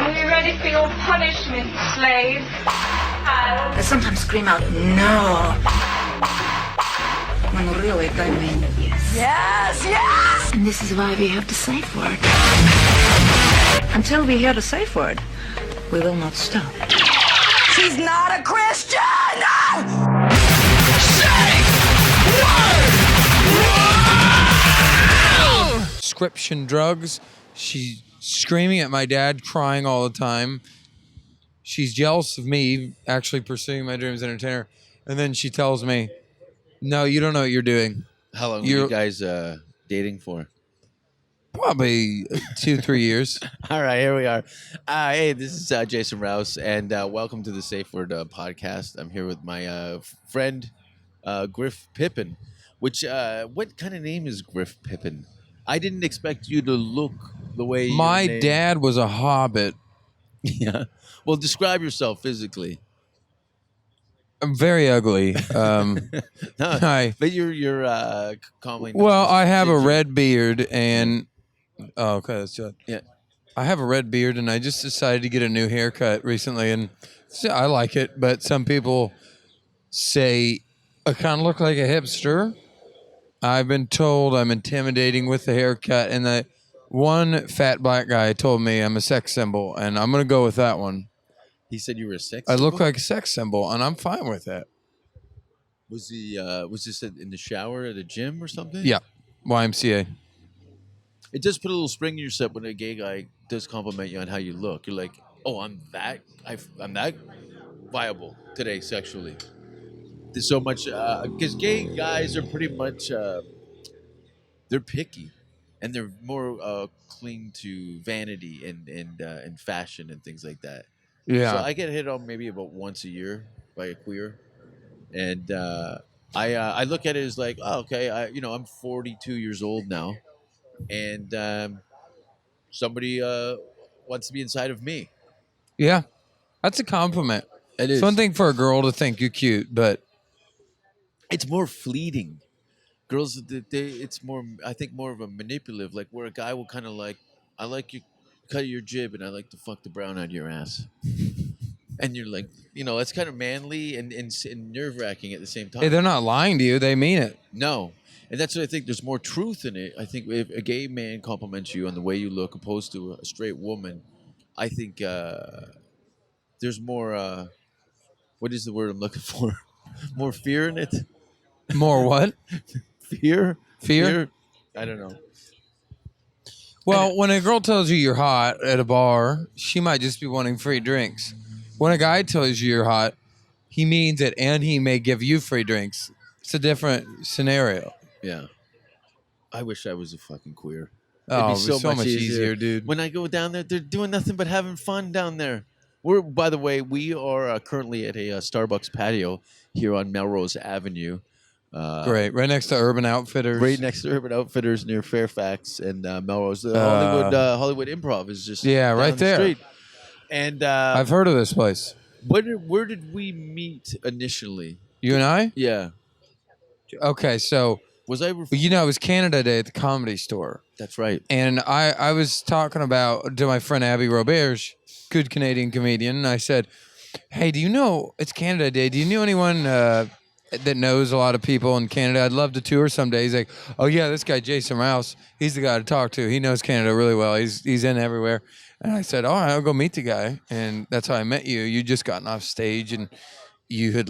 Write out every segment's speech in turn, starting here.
Are you ready for your punishment, slave? I sometimes scream out, no. When really I mean yes. Yes, yes! And this is why we have the safe word. Until we hear the safe word, we will not stop. She's not a Christian! Prescription drugs. She's screaming at my dad, crying all the time. She's jealous of me actually pursuing my dreams as an entertainer. And then she tells me, no, you don't know what you're doing. How long were you guys dating for? Probably 2-3 years. All right, here we are. Hey, this is Jason Rouse, and welcome to the Safe Word podcast. I'm here with my friend, Griff Pippin. Which, what kind of name is Griff Pippin? I didn't expect you to look the way my dad was a hobbit. Yeah. Well, describe yourself physically. I'm very ugly. No, but you're calmly. Well, I have a red beard, and okay, that's good. Yeah, I have a red beard, and I just decided to get a new haircut recently, and I like it. But some people say I kind of look like a hipster. I've been told I'm intimidating with the haircut, and that one fat black guy told me I'm a sex symbol, and I'm going to go with that one. He said you were a sex I symbol? look like a sex symbol, and I'm fine with that. Was this in the shower at a gym or something? Yeah, YMCA. It does put a little spring in your step when a gay guy does compliment you on how you look. You're like, oh, I'm that viable today sexually. There's so much because gay guys are pretty much they're picky, and they're more cling to vanity and fashion and things like that. Yeah. So I get hit on maybe about once a year by a queer, and I look at it as like, oh, okay, I'm 42 years old now, and somebody wants to be inside of me. Yeah, that's a compliment. It is. It's one thing for a girl to think you're cute, but it's more fleeting. Girls, it's more, I think, more of a manipulative, like where a guy will kind of like, I like you cut your jib and I like to fuck the brown out of your ass. And you're like, it's kind of manly and nerve-wracking at the same time. hey, they're not lying to you. They mean it. No. And that's what I think. There's more truth in it. I think if a gay man compliments you on the way you look opposed to a straight woman, I think there's more, what is the word I'm looking for? More fear in it? More what? Fear? Fear? I don't know. Well, when a girl tells you you're hot at a bar, she might just be wanting free drinks. When a guy tells you you're hot, he means it, and he may give you free drinks. It's a different scenario. Yeah. I wish I was a fucking queer. Oh, it'd be so much easier, dude. When I go down there, they're doing nothing but having fun down there. By the way, we are currently at a Starbucks patio here on Melrose Avenue. Great. Right next to Urban Outfitters. Right next to Urban Outfitters near Fairfax and Melrose. The Hollywood Improv is just right down there. The street. And I've heard of this place. Where did we meet initially? You and I? Yeah. Okay, so was I? It was Canada Day at the Comedy Store. That's right. And I was talking to my friend Abby Roberge, good Canadian comedian, and I said, hey, do you know it's Canada Day? Do you know anyone that knows a lot of people in Canada? I'd love to tour someday. He's like, oh, yeah, this guy, Jason Rouse, he's the guy to talk to. He knows Canada really well. He's in everywhere. And I said, all right, I'll go meet the guy. And that's how I met you. You just gotten off stage, and you had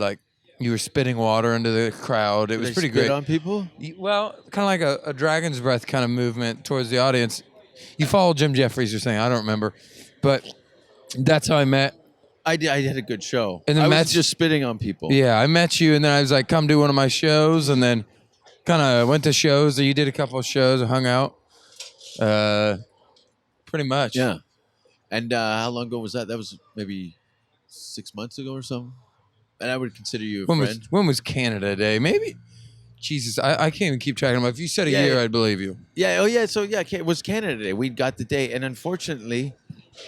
you were spitting water into the crowd. It was pretty great. On people? Well, kind of like a dragon's breath kind of movement towards the audience. You followed Jim Jeffries or something. I don't remember. But that's how I met. I had a good show. And then I was just spitting on people. Yeah, I met you, and then I was like, come do one of my shows, and then kind of went to shows. You did a couple of shows, hung out. Pretty much. Yeah. And how long ago was that? That was maybe 6 months ago or something. And I would consider you a friend. When was Canada Day? Maybe. Jesus, I can't even keep track of them. If you said a year, I'd believe you. Yeah. Oh, yeah. So, yeah, it was Canada Day. We got the day. And unfortunately,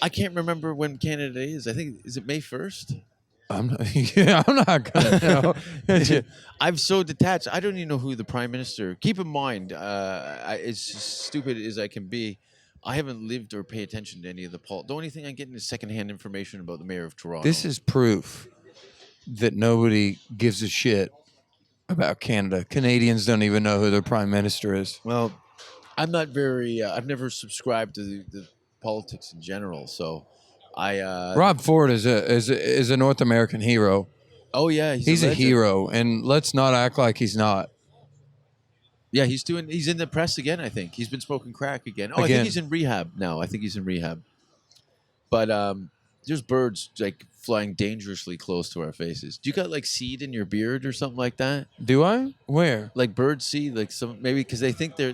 I can't remember when Canada Day is. I think, is it May 1st? I'm not going to know. I'm so detached. I don't even know who the prime minister. Keep in mind, as stupid as I can be, I haven't lived or pay attention to any of the The only thing I'm getting is secondhand information about the mayor of Toronto. This is proof that nobody gives a shit about Canada. Canadians don't even know who their prime minister is. Well, I'm not very. I've never subscribed to the politics in general, so I. Rob Ford is a North American hero. Oh yeah, He's a legend. hero, and let's not act like he's not. Yeah, he's in the press again. I think he's been smoking crack again. Oh, I Again. think he's in rehab now. I think he's in rehab. But there's birds like flying dangerously close to our faces. Do you got like seed in your beard or something like that? Do I? Where? Like bird seed, like some maybe because they think they're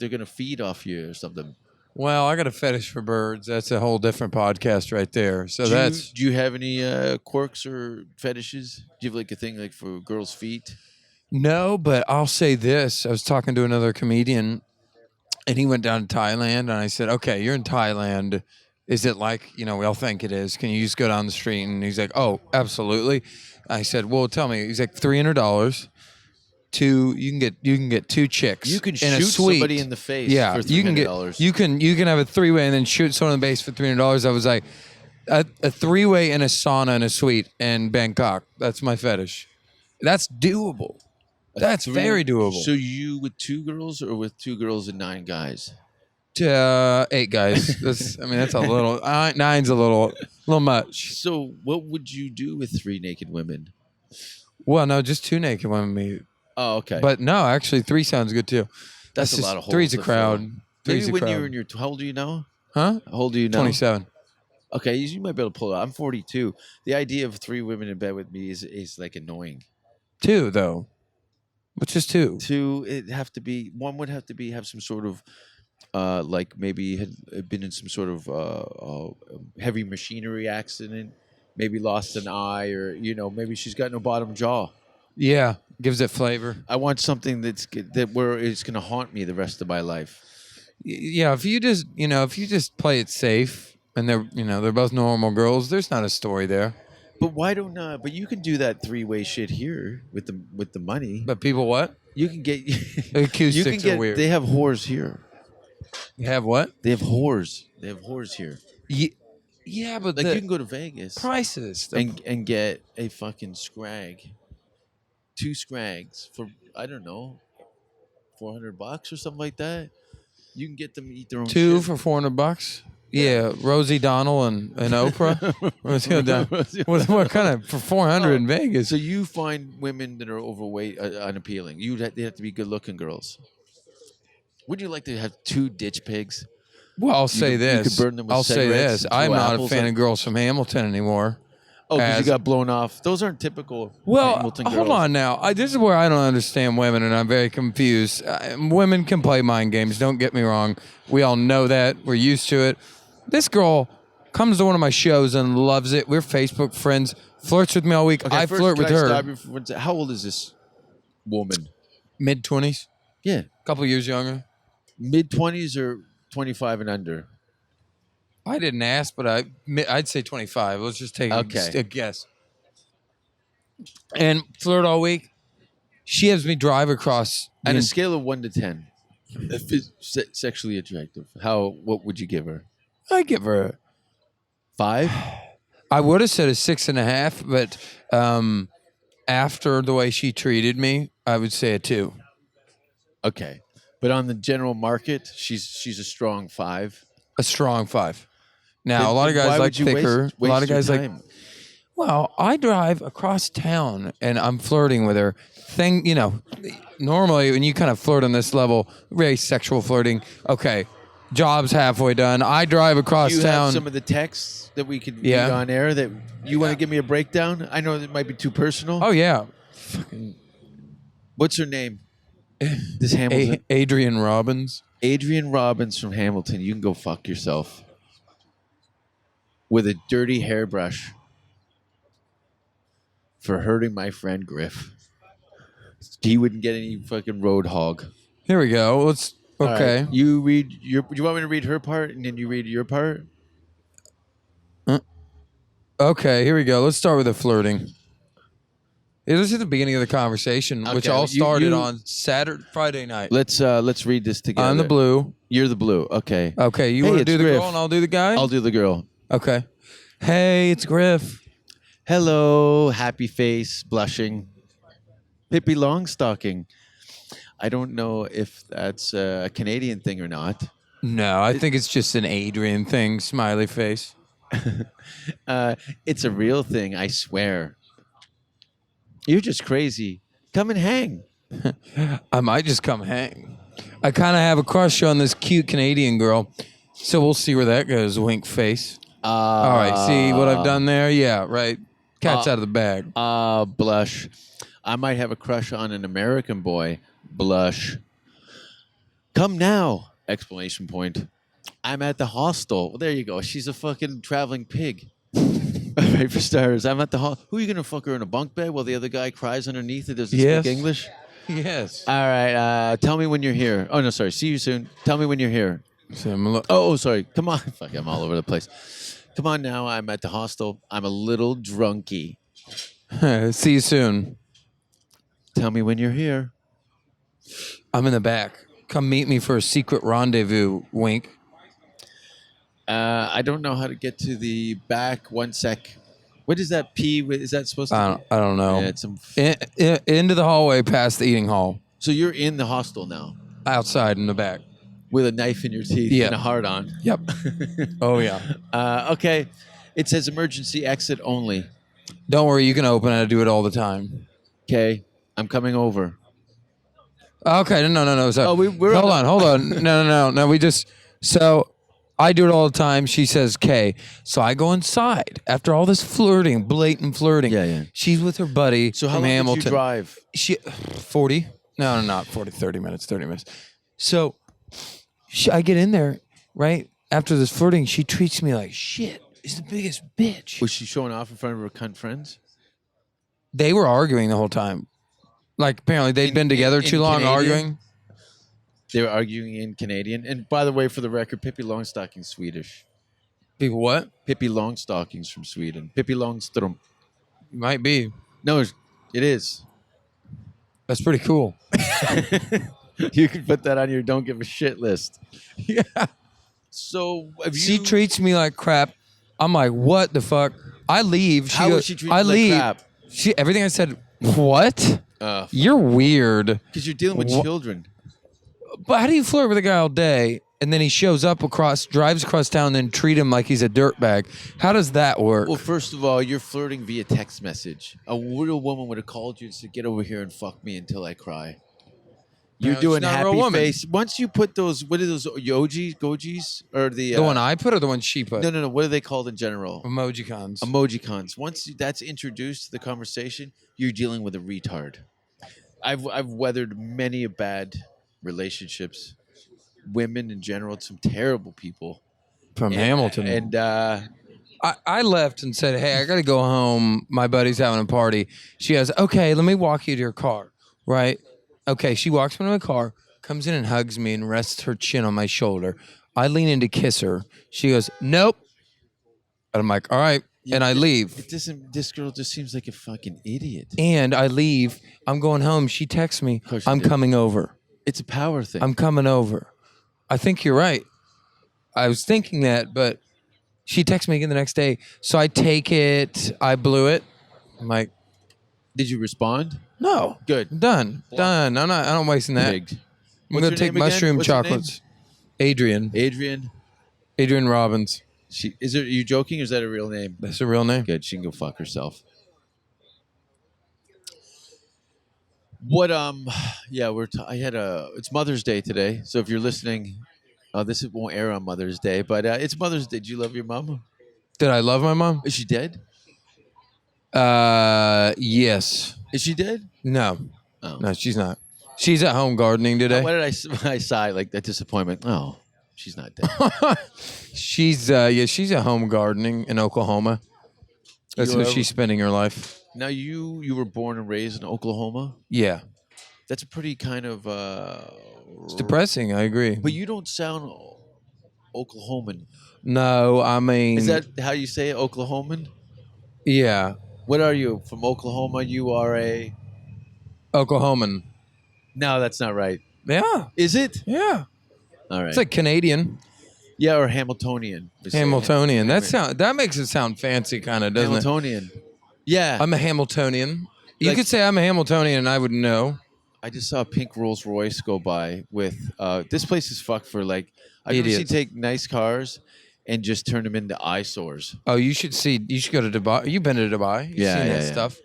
gonna feed off you or something. Well, I got a fetish for birds. That's a whole different podcast right there. So Do you have any quirks or fetishes? Do you have like a thing like for girls' feet? No, but I'll say this. I was talking to another comedian, and he went down to Thailand, and I said, okay, you're in Thailand. Is it like, we all think it is? Can you just go down the street? And he's like, oh, absolutely. I said, well, tell me. He's like, $300. You can get two chicks. You can in a shoot suite. somebody in the face Yeah, for $300. you can have a three-way and then shoot someone in the base for $300. I was like, a three-way in a sauna in a suite in Bangkok. That's my fetish. That's doable. That's very doable. So you with 2 girls or with 2 girls and 9 guys? 8 guys. That's a little. 9's a little much. So what would you do with 3 naked women? Well, no, just 2 naked women. Maybe. Oh, okay. But no, actually, 3 sounds good too. That's a lot of holes. 3's a to crowd. fill. 3's Maybe a when crowd. you're in your. How old are you now? Huh? How old are you now? 27. Okay, you might be able to pull it out. I'm 42. The idea of 3 women in bed with me is like annoying. 2 though. But just 2. 2, one would have to have some sort of like maybe had been in some sort of heavy machinery accident, maybe lost an eye, or maybe she's got no bottom jaw. Yeah, gives it flavor. I want something where it's going to haunt me the rest of my life. Yeah, if you just play it safe and they're both normal girls, there's not a story there. But why don't? But you can do that 3-way shit here with the money. But people what? You can get The acoustics are weird. They have whores here. You have what? They have whores. They have whores here. Yeah, but Like the you can go to Vegas prices. and get a fucking scrag, 2 scrags for I don't know, $400 or something like that. You can get them to eat their own 2 shit. for $400. Yeah, Rosie Donnell and Oprah. Let's go down. What kind of for 400 in Vegas? So you find women that are overweight unappealing. They have to be good-looking girls. Would you like to have 2 ditch pigs? Well, I'll say You this. could burn them with I'll say cigarettes this. and I'm throw not a apples fan at- of girls from Hamilton anymore. Oh, because you As- got blown off. Those aren't typical Well, Hamilton hold girls. on now. This is where I don't understand women, and I'm very confused. Women can play mind games. Don't get me wrong. We all know that. We're used to it. This girl comes to one of my shows and loves it. We're Facebook friends. Flirts with me all week. Okay, I first, flirt can with I her. stop you for 1 second? How old is this woman? Mid-20s. Yeah. Couple years younger. Mid-20s or 25 and under? I didn't ask, but I'd say 25. Let's just take Okay. a guess. And flirt all week. She has me drive across. On a scale of 1 to 10, if it's sexually attractive, what would you give her? I give her. 5? I would have said a 6.5, but after the way she treated me, I would say a 2. Okay. But on the general market, she's a strong 5. A strong 5. Now, Then a lot of guys why like would you thicker. waste A lot of your guys like. time? Well, I drive across town and I'm flirting with her. Normally when you kind of flirt on this level, very sexual flirting. Okay, job's halfway done. I drive across Do you town. have some of the texts that we could Yeah. read on air that you want to give me a breakdown? I know that might be too personal. Oh yeah, What's her name? This Hamilton. Adrian Robbins. Adrian Robbins from Hamilton. You can go fuck yourself. With a dirty hairbrush. For hurting my friend Griff. He wouldn't get any fucking road hog. Here we go. Let's. All Okay. right, you read your. Do you want me to read her part and then you read your part? Okay. Here we go. Let's start with the flirting. It was at the beginning of the conversation, which Okay, all started you- on Friday night. Let's read this together. I'm the blue. You're the blue. Okay. Okay, you Hey, want to it's do the Griff. girl and I'll do the guy? I'll do the girl. Okay. Hey, it's Griff. Hello, happy face, blushing. Pippi Longstocking. I don't know if that's a Canadian thing or not. No, I think it's just an Adrian thing, smiley face. It's a real thing, I swear. You're just crazy. Come and hang. I might just come hang. I kind of have a crush on this cute Canadian girl, so we'll see where that goes, wink face. All right, see what I've done there? Yeah, right. Cat's out of the bag. Blush. I might have a crush on an American boy. Blush. Come now! Exclamation point. I'm at the hostel. Well, there you go. She's a fucking traveling pig. Right for stars. I'm at the hostel. Who are you gonna fuck her in a bunk bed while the other guy cries underneath it? Does he Yes. speak English? Yes. All right. Tell me when you're here. Oh no, sorry. See you soon. Tell me when you're here. So I'm a lo- Oh, sorry. Come on. Fuck, I'm all over the place. Come on now. I'm at the hostel. I'm a little drunky. See you soon. Tell me when you're here. I'm in the back. Come meet me for a secret rendezvous, wink. I don't know how to get to the back. 1 sec. What is that P? Is that supposed to be? I don't know. Yeah, it's some. Into the hallway past the eating hall. So you're in the hostel now Outside in the back. with a knife in your teeth Yeah. and a heart on. Yep. Oh, yeah. Okay. It says emergency exit only. Don't worry, you can open it. I do it all the time. Okay. I'm coming over. Okay, no. So, Oh, we're hold on on. No. We just so I do it all the time. She says K, so I go inside after all this flirting, blatant flirting. Yeah. She's with her buddy So how from long Hamilton. did you drive? She 40? No, not 40. 30 minutes. 30 minutes. So I get in there right after this flirting. She treats me like shit. She's the biggest bitch. Was she showing off in front of her cunt friends? They were arguing the whole time. Like apparently they'd been together in too long Canadian? arguing. They were arguing in Canadian. And by the way, for the record, Pippi Longstocking's Swedish. People, what? Pippi Longstocking's from Sweden. Pippi Longstrump. Might be. No, it is. That's pretty cool. You can put that on your don't give a shit list. Yeah. So, have She you... treats me like crap. I'm like, what the fuck? I leave. How goes, would she treat you I like leave. crap? Everything I said, what? You're weird. Because you're dealing with Wha- children. But how do you flirt with a guy all day and then he shows up drives across town and then treat him like he's a dirtbag? How does that work? Well, first of all, you're flirting via text message. A real woman would have called you and said, get over here and fuck me until I cry. You're No, doing she's not a real happy woman. face. Once you put those, what are those, gojis? Or the... The one I put or the one she put? No. What are they called in general? Emojicons. Emojicons. Once that's introduced to the conversation, you're dealing with a retard. I've weathered many a bad relationships. Women in general, some terrible people. From Hamilton. And I left and said, hey, I got to go home. My buddy's having a party. She goes, okay, let me walk you to your car. Right? Okay, she walks me to my car, comes in and hugs me and rests her chin on my shoulder. I lean in to kiss her. She goes, nope. And I'm like, all right. And I leave. This girl just seems like a fucking idiot. And I leave. I'm going home. She texts me, course you I'm did. coming over. It's a power thing. I'm coming over. I think you're right. I was thinking that, but she texts me again the next day. So I take it. I blew it. I'm like, Did you respond? no. Good. I'm done. Done. I'm not wasting that. Rigged. I'm What's going your to take name again? mushroom What's your name? chocolates. Adrian. Adrian. Robbins. Are you joking or is that a real name? That's her real name. Good. She can go fuck herself. What? Yeah. It's Mother's Day today. So if you're listening, this won't air on Mother's Day, but it's Mother's Day. Do you love your mom? Did I love my mom? Is she dead? Yes. Is she dead? No. Oh. No, she's not. She's at home gardening today. Why did I sigh like that disappointment? Oh, she's not dead. She's at home gardening in Oklahoma. That's You where are- she's spending her life. Now you were born and raised in Oklahoma. Yeah. That's a pretty kind of. It's depressing, I agree. But you don't sound Oklahoman. No, I mean Is that how you say it, Oklahoman? yeah. What are you from Oklahoma? You are a. Oklahoman. No, that's not right. Yeah. Is it? Yeah. All right. It's like Canadian. Yeah, or Hamiltonian. We say Hamiltonian. That makes it sound fancy, kind of, doesn't it? Hamiltonian. Yeah. I'm a Hamiltonian. You Like- could say I'm a Hamiltonian, and I would know. I just saw a pink Rolls Royce go by with. This place is fucked for like. I usually Idiots. take nice cars, and just turn them into eyesores. Oh, you should go to Dubai. You've been to Dubai. You've Yeah, seen yeah, that yeah. stuff.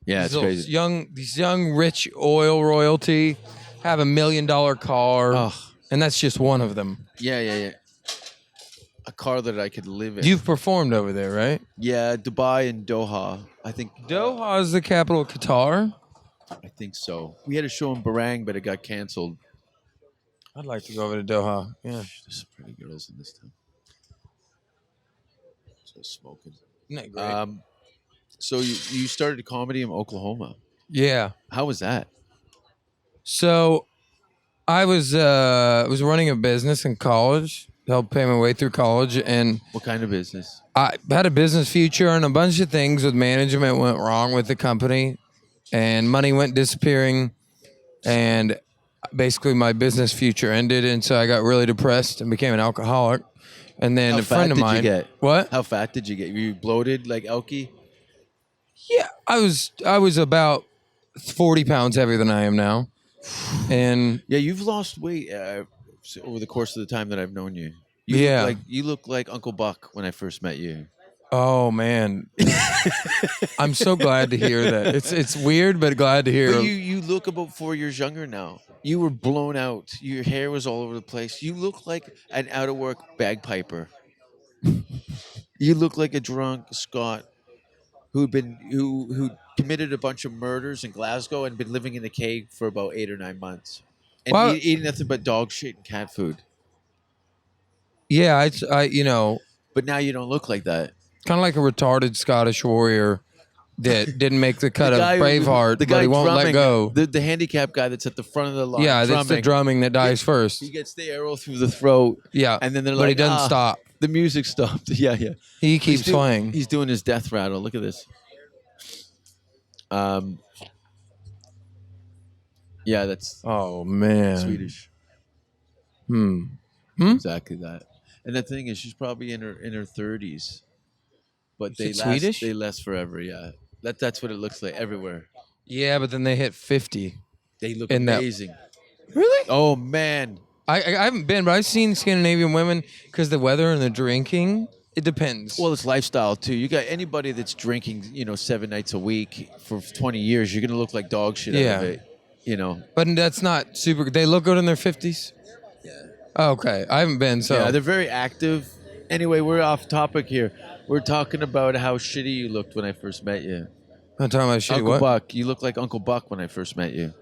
Yeah, it's crazy. These young, rich oil royalty have $1 million car, Oh, and that's just one of them. yeah. A car that I could live in. You've performed over there, right? Yeah, Dubai and Doha. I think. Doha is the capital of Qatar. I think so. We had a show in Barang, but it got canceled. I'd like to go over to Doha. Yeah. There's some pretty girls in this town. So smoking. Isn't that great? So you started comedy in Oklahoma. Yeah. How was that? So I was running a business in college, helped pay my way through college, and What kind of business? I had a business future, and a bunch of things with management went wrong with the company, and money went disappearing, and basically my business future ended, and so I got really depressed and became an alcoholic. And then How a friend fat of did mine, you get? what? How fat did you get? Were you bloated like Elkie? Yeah, I was about 40 pounds heavier than I am now, and Yeah, you've lost weight over the course of the time that I've known you. Yeah. You look like Uncle Buck when I first met you. oh man, I'm so glad to hear that. It's weird, but glad to hear. But you look about 4 years younger now. You were blown out. Your hair was all over the place. You look like an out of work bagpiper. You look like a drunk Scot who committed a bunch of murders in Glasgow and been living in a cave for about 8 or 9 months and Well- eating nothing but dog shit and cat food. Yeah, I But now you don't look like that. kind of like a retarded Scottish warrior that didn't make the cut The of guy- Braveheart, the but guy he won't let drumming, go. The handicapped guy that's at the front of the line. Yeah, that's the drumming that dies first. He gets the arrow through the throat. Yeah, And then they're but like, he doesn't "Ah." stop. The music stopped. Yeah. He keeps playing. He's doing his death rattle. Look at this. Yeah, that's Oh man, Swedish. Hmm. Exactly that. And the thing is, she's probably in her 30s, but they said last. Swedish? They last forever. Yeah, that's what it looks like everywhere. Yeah, but then they hit 50. They look In that- amazing. Really? Oh man, I haven't been, but I've seen Scandinavian women because the weather and the drinking. It depends. well, it's lifestyle too. You got anybody that's drinking, 7 nights a week for 20 years, you're gonna look like dog shit Yeah. out of it. but that's not super. They look good in their 50s. Yeah. Oh, okay, I haven't been. So Yeah, they're very active. Anyway, we're off topic here. We're talking about how shitty you looked when I first met you. I'm talking about shit. Uncle What? Buck, you look like Uncle Buck when I first met you.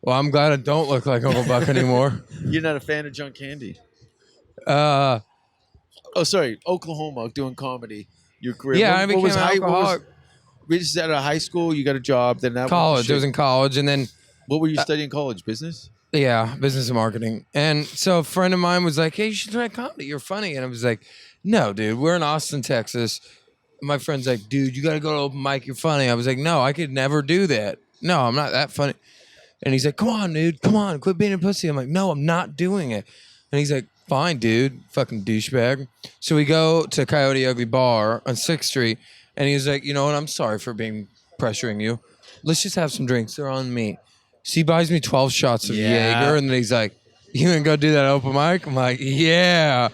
Well, I'm glad I don't look like Uncle Buck anymore. You're not a fan of John Candy. Uh, Oh, sorry, Oklahoma doing comedy. Your career. yeah, What- I what became was an high- what was- alcoholic. We just out of high school. You got a job. Then that College. I was in college, and then What were you studying in college? Business. yeah, business and marketing. And so a friend of mine was like, "Hey, you should try comedy. You're funny." And I was like, "No, dude. We're in Austin, Texas." My friend's like, "Dude, you got to go to open mic. You're funny." I was like, "No, I could never do that. No, I'm not that funny." And he's like, "Come on, dude. Come on. Quit being a pussy." I'm like, "No, I'm not doing it." And he's like, "Fine, dude. Fucking douchebag." So we go to Coyote Ugly Bar on 6th Street. And he's like, "You know what? I'm sorry for pressuring you. Let's just have some drinks. They're on me." So he buys me 12 shots of Yeah. Jaeger. And then he's like, "You gonna go do that open mic?" I'm like, "Yeah."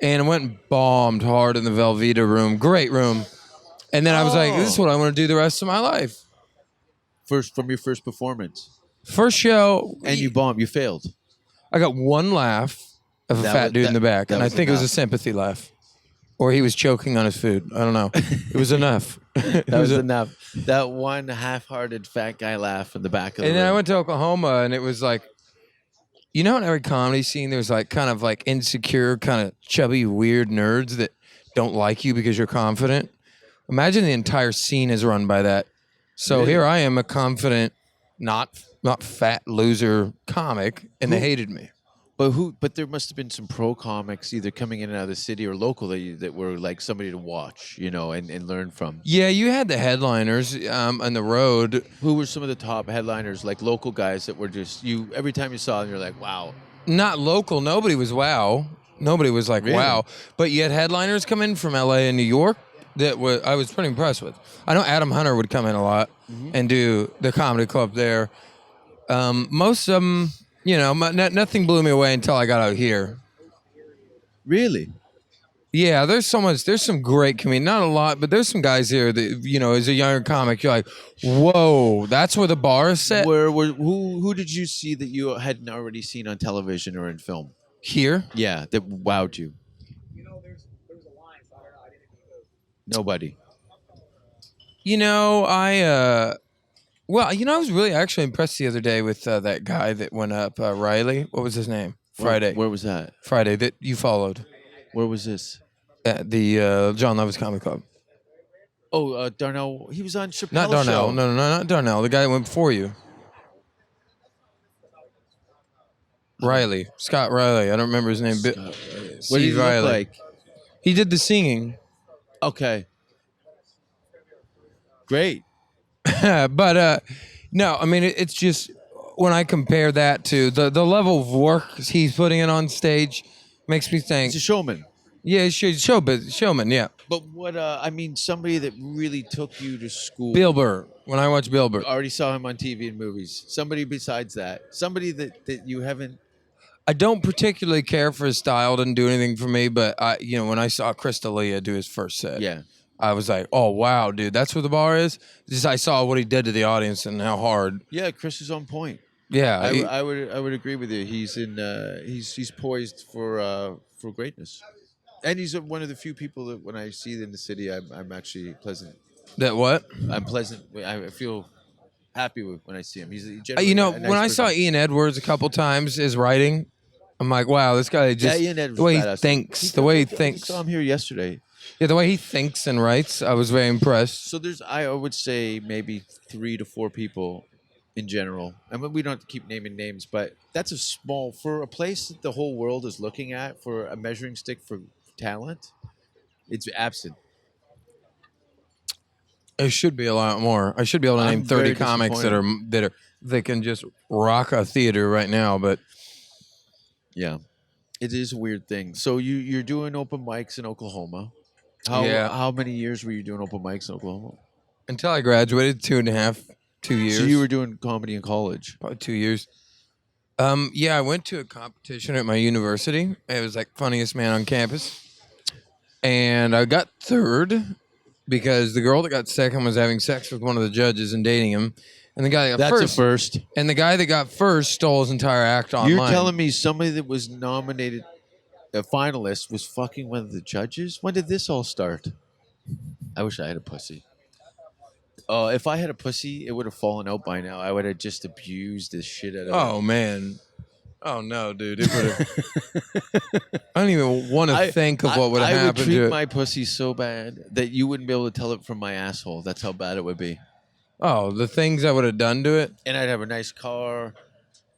And I went and bombed hard in the Velveeta room. Great room. And then I was like, "This is what I want to do the rest of my life." From your first performance, First show, and you bombed. You failed. I got one laugh of a That fat was- dude in the back. that And I was think it was a enough. sympathy laugh. Or he was choking on his food. I don't know. It was enough. That was enough. That one half-hearted fat guy laugh in the back of the And then I room. went to Oklahoma, and it was like, in every comedy scene, there's like kind of like insecure, kind of chubby, weird nerds that don't like you because you're confident. Imagine the entire scene is run by that. So Really? here I am, a confident, not fat loser comic, and they hated me. But there must have been some pro comics either coming in and out of the city or local that were like somebody to watch, and learn from. Yeah, you had the headliners on the road. Who were some of the top headliners, like local guys that were just you? Every time you saw them, you're like, wow. Not local. Nobody was wow. Nobody was like Really? wow. But you had headliners come in from L.A. and New York that I was pretty impressed with. I know Adam Hunter would come in a lot and do the comedy club there. Most of them, nothing blew me away until I got out here. Really? Yeah, there's some great comedians. Not a lot, but there's some guys here that, as a younger comic, you're like, whoa, that's where the bar is set? Who did you see that you hadn't already seen on television or in film? Here? Yeah, that wowed you. Nobody. I was really actually impressed the other day with that guy that went up, Riley. What was his name? Friday. Where was that? Friday that you followed Where was this? at the John Levis Comedy Club. Oh, Darnell. He was on Chappelle's Not Darnell. show. No, not Darnell. The guy that went before you. Riley. Scott Riley. I don't remember his name. What did Steve he look Riley. like? He did the singing. Okay. Great. But no, I mean it's just when I compare that to the level of work he's putting in on stage, makes me think. He's a showman. Yeah, showman. Yeah, But what? Somebody that really took you to school. Bill Burr. When I watch Bill Burr, Already saw him on TV and movies. Somebody besides that. Somebody that you haven't. I don't particularly care for his style. Didn't do anything for me, but when I saw Chris D'Elia do his first set, Yeah. I was like, oh wow, dude, that's where the bar is. Just I saw what he did to the audience and how hard. Yeah, Chris is on point. Yeah, I would agree with you. He's he's poised for greatness, and he's one of the few people that when I see in the city, I'm actually pleasant. that what? I'm pleasant. I feel happy with when I see him. He's generally a nice when I saw person. Ian Edwards a couple times, his writing, I'm like, wow, this guy just Ian Edwards the way he badass. thinks, the way he I thinks. saw him here yesterday. Yeah, the way he thinks and writes, I was very impressed. So I would say maybe 3 to 4 people in general. I mean, we don't have to keep naming names, but that's for a place that the whole world is looking at for a measuring stick for talent. It's absent. There should be a lot more. I should be able to name I'm 30 very comics that can just rock a theater right now, but Yeah, it is a weird thing. So you're doing open mics in Oklahoma. Yeah. How many years were you doing open mics in Oklahoma? until I graduated, 2 years. So you were doing comedy in college. Probably 2 years. Yeah, I went to a competition at my university. It was like funniest man on campus. And I got third because the girl that got second was having sex with one of the judges and dating him. And the guy that got That's first, a first. and the guy that got first stole his entire act online. You're telling me somebody that was nominated, a finalist, was fucking one of the judges? When did this all start? I wish I had a pussy. If I had a pussy, it would have fallen out by now. I would have just abused the shit out of it. Oh man. Oh no, dude! It would have. I don't even want to think of what would have I would happened treat to it. my pussy so bad that you wouldn't be able to tell it from my asshole. That's how bad it would be. Oh, the things I would have done to it. And I'd have a nice car.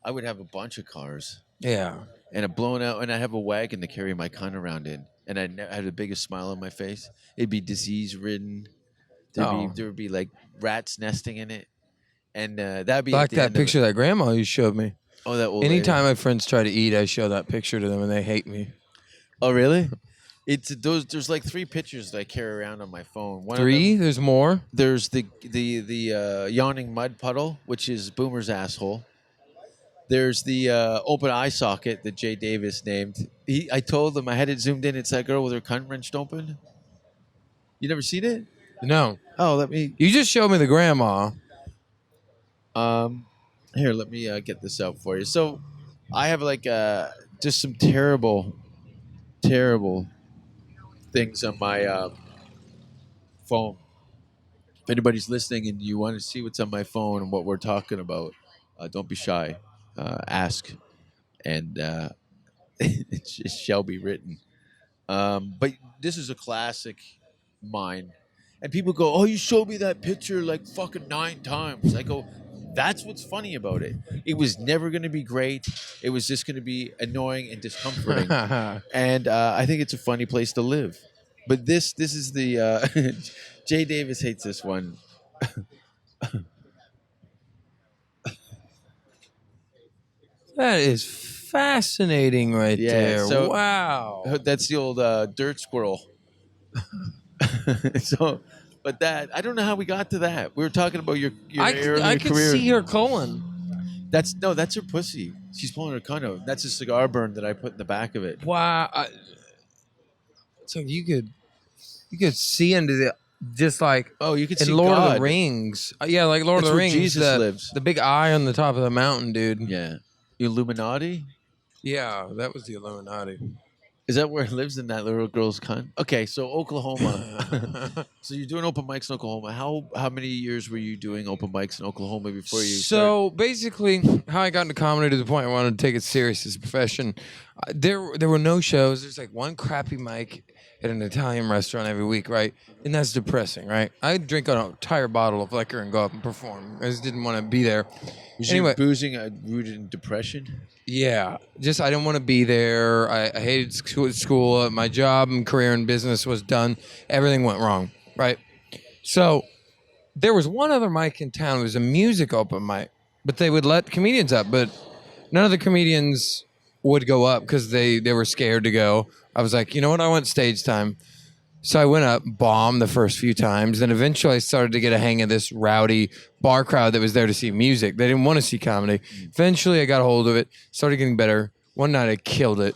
I would have a bunch of cars. Yeah. And a blown out, and I'd have a wagon to carry my cunt around in. And I'd have the biggest smile on my face. It'd be disease ridden. There would be like rats nesting in it. And that'd be Like that picture of that grandma you showed me. Oh, that old lady. Anytime my friends try to eat, I show that picture to them and they hate me. Oh, really? It's those. There's like 3 pictures that I carry around on my phone. One of 3? them- There's more? There's the yawning mud puddle, which is Boomer's asshole. There's the open eye socket that Jay Davis named. I told him I had it zoomed in. It's that girl with her cunt wrenched open. You never seen it? No. Oh, let me. You just showed me the grandma. Here, let me get this out for you. So, I have like just some terrible things on my phone. If anybody's listening and you want to see what's on my phone and what we're talking about, don't be shy. Ask, and it shall be written. But this is a classic mine. And people go, "Oh, you showed me that picture like fucking 9 times." I go, That's what's funny about it. It was never going to be great. It was just going to be annoying and discomforting. And I think it's a funny place to live. But this is the Jay Davis hates this one. That is fascinating right there. So Wow. That's the old dirt squirrel. So, but that I don't know how we got to that. We were talking about your I could career. see her colon. That's her pussy. She's pulling her cunt. That's a cigar burn that I put in the back of it. Wow. So you could see into the just like You could in see Lord of God. the Rings. Yeah, like Lord That's of the where Rings. Jesus lives. The big eye on the top of the mountain, dude. Yeah, Illuminati. Yeah, that was the Illuminati. Is that where it lives in that little girl's cunt? Okay, so Oklahoma. So you're doing open mics in Oklahoma. How many years were you doing open mics in Oklahoma before you? So basically, how I got into comedy to the point I wanted to take it serious as a profession. There were no shows. There's like one crappy mic at an Italian restaurant every week, right? And that's depressing, right? I'd drink an entire bottle of liquor and go up and perform. I just didn't want to be there. Was Anyway, your boozing rooted in depression? yeah, just I didn't want to be there. I hated school. My job and career in business was done. Everything went wrong, right? So there was one other mic in town. It was a music open mic, but they would let comedians up, but none of the comedians would go up because they were scared to go. I was like, you know what? I want stage time. So I went up, bombed the first few times. Then eventually I started to get a hang of this rowdy bar crowd that was there to see music. They didn't want to see comedy. Eventually I got a hold of it, started getting better. One night I killed it.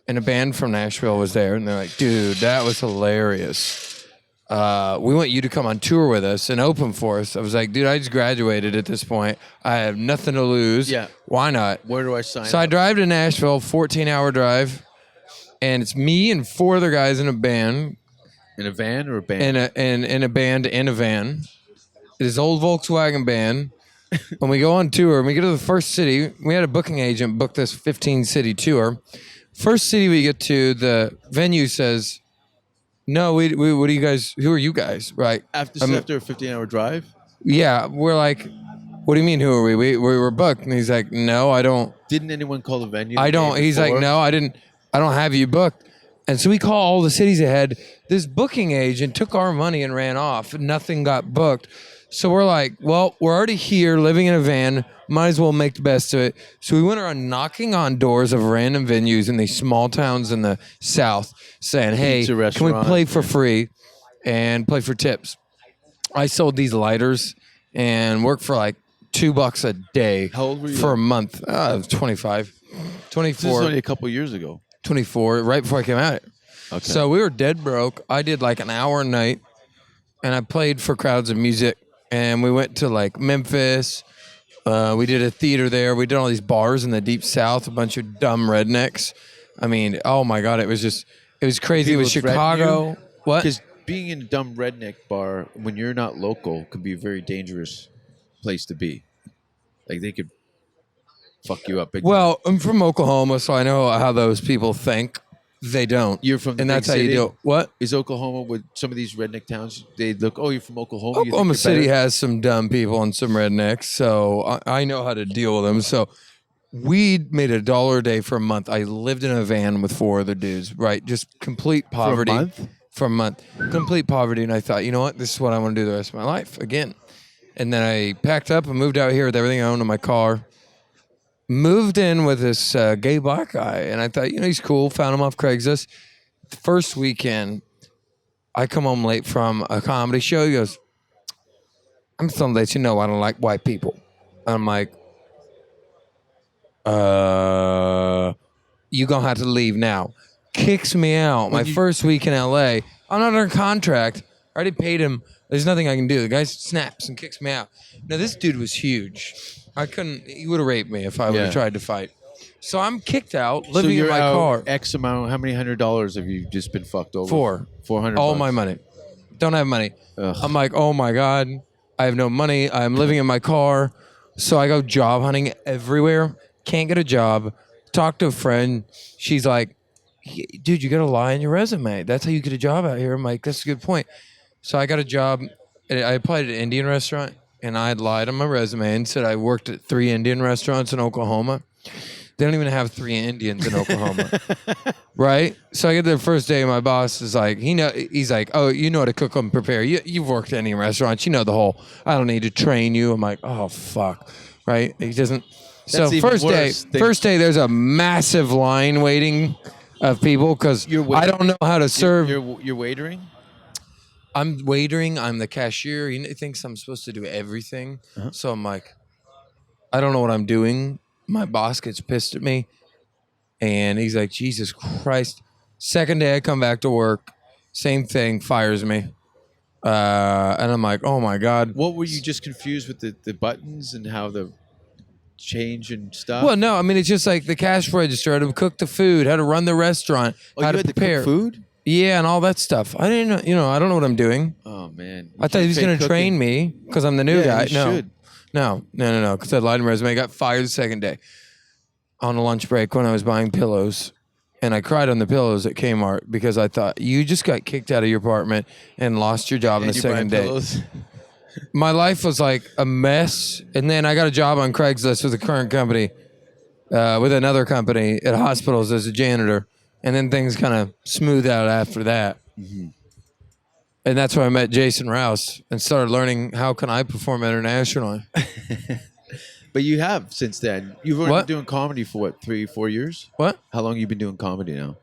And a band from Nashville was there. And they're like, dude, that was hilarious. We want you to come on tour with us and open for us. I was like, dude, I just graduated at this point. I have nothing to lose. Yeah. Why not? Where do I sign So I up? drive to Nashville, 14-hour drive. And it's me and 4 other guys in a band. In a van or a band? In a band in a van. It is old Volkswagen van. When we go on tour, when we get to the first city, we had a booking agent book this 15-city tour. First city we get to, the venue says, "No, we what are you guys? Who are you guys?" Right? After a 15-hour drive? Yeah, we're like, "What do you mean? Who are we? We were booked." And he's like, "No, I don't. Didn't anyone call the venue? I don't." He's like, "No, I didn't. I don't have you booked." And so we call all the cities ahead. This booking agent took our money and ran off. Nothing got booked. So we're like, well, we're already here living in a van. Might as well make the best of it. So we went around knocking on doors of random venues in these small towns in the South saying, hey, Pizza can we restaurant. play for free and play for tips? I sold these lighters and worked for like $2 a day. How old were you? For a month. I was 25, This is 24. only a couple years ago. 24, right before I came out. Okay. So we were dead broke. I did like an hour a night, and I played for crowds of music. And we went to like Memphis. We did a theater there. We did all these bars in the deep South. A bunch of dumb rednecks. I mean, oh my God, it was crazy. It was People threaten Chicago. you? What? Because being in a dumb redneck bar when you're not local can be a very dangerous place to be. Like they could fuck you up. Well, I'm from Oklahoma, so I know how those people think. They don't. You're from the and big that's how you city? do it. What? Is Oklahoma with some of these redneck towns? They look, oh, you're from Oklahoma. You think Oklahoma you're City better? has some dumb people and some rednecks, so I know how to deal with them. So we made $1 a day for a month. I lived in a van with 4 other dudes, right? Just complete poverty. month? For a month. Complete poverty. And I thought, you know what? This is what I want to do the rest of my life again. And then I packed up and moved out here with everything I owned in my car. Moved in with this gay black guy. And I thought, you know, he's cool. Found him off Craigslist. The first weekend, I come home late from a comedy show. He goes, I'm just gonna let you know I don't like white people. I'm like, you gonna have to leave now. Kicks me out. My first week in LA. I'm not under contract. I already paid him. There's nothing I can do. The guy snaps and kicks me out. Now this dude was huge. I couldn't. He would have raped me if I would have tried to fight. So I'm kicked out, living so you're in my out car. X amount. How many $100 have you just been fucked over? 400. All bucks. my money. Don't have money. Ugh. I'm like, oh my God, I have no money. I'm living in my car. So I go job hunting everywhere. Can't get a job. Talk to a friend. She's like, dude, you got to lie on your resume. That's how you get a job out here. I'm like, that's a good point. So I got a job. I applied at an Indian restaurant. and I had lied on my resume and said I worked at 3 Indian restaurants in Oklahoma. They don't even have 3 Indians in Oklahoma. Right? So I get there the first day, and my boss is like, he's like, oh, you know how to cook and prepare. You've worked at Indian restaurants. You know the whole, I don't need to train you. I'm like, oh, fuck. Right? He doesn't. So That's even first day, there's a massive line waiting of people because I don't know how to serve. You're waitering? I'm waitering. I'm the cashier. He thinks I'm supposed to do everything. So I'm like, I don't know what I'm doing. My boss gets pissed at me. And he's like, Jesus Christ. Second day I come back to work. Same thing. Fires me. And I'm like, oh, my God. What were you just confused with the buttons and how the change and stuff? Well, no. I mean, it's just like the cash register. How to cook the food. How to run the restaurant. Oh, how you to had prepare to cook food? Yeah, and all that stuff. I didn't know. I don't know what I'm doing. Oh, man. I thought he was going to train me because I'm the new guy. You No. should. No. Because I lied on my resume. I got fired the second day on a lunch break when I was buying pillows. And I cried on the pillows at Kmart because I thought, you just got kicked out of your apartment and lost your job on the second day. My life was like a mess. And then I got a job on Craigslist with a current company, with another company at hospitals as a janitor. And then things kind of smoothed out after that. Mm-hmm. And that's where I met Jason Rouse and started learning how can I perform internationally. But you have since then. You've only been doing comedy for what, 3-4 years? What? How long have you been doing comedy now?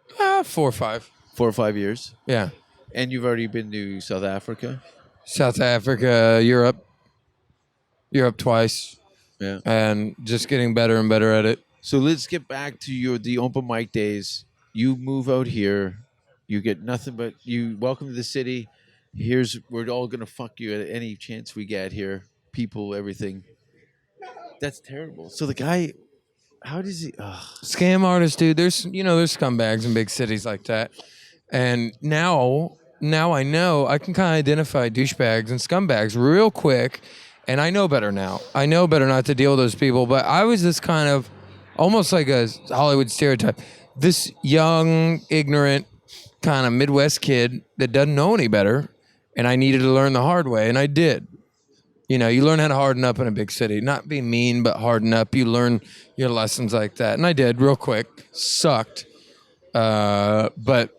4 or 5. 4 or 5 years? Yeah. And you've already been to South Africa? South Africa, Europe twice. Yeah. And just getting better and better at it. So let's get back to the open mic days. You move out here. You get nothing but you welcome to the city. We're all gonna fuck you at any chance we get here. People, everything. That's terrible. So the guy, how does he? Scam artists, dude. There's scumbags in big cities like that. And now I know I can kind of identify douchebags and scumbags real quick. And I know better now. I know better not to deal with those people. But I was this kind of almost like a Hollywood stereotype. This young, ignorant, kind of Midwest kid that doesn't know any better. And I needed to learn the hard way. And I did. You learn how to harden up in a big city. Not be mean, but harden up. You learn your lessons like that. And I did real quick. Sucked. But,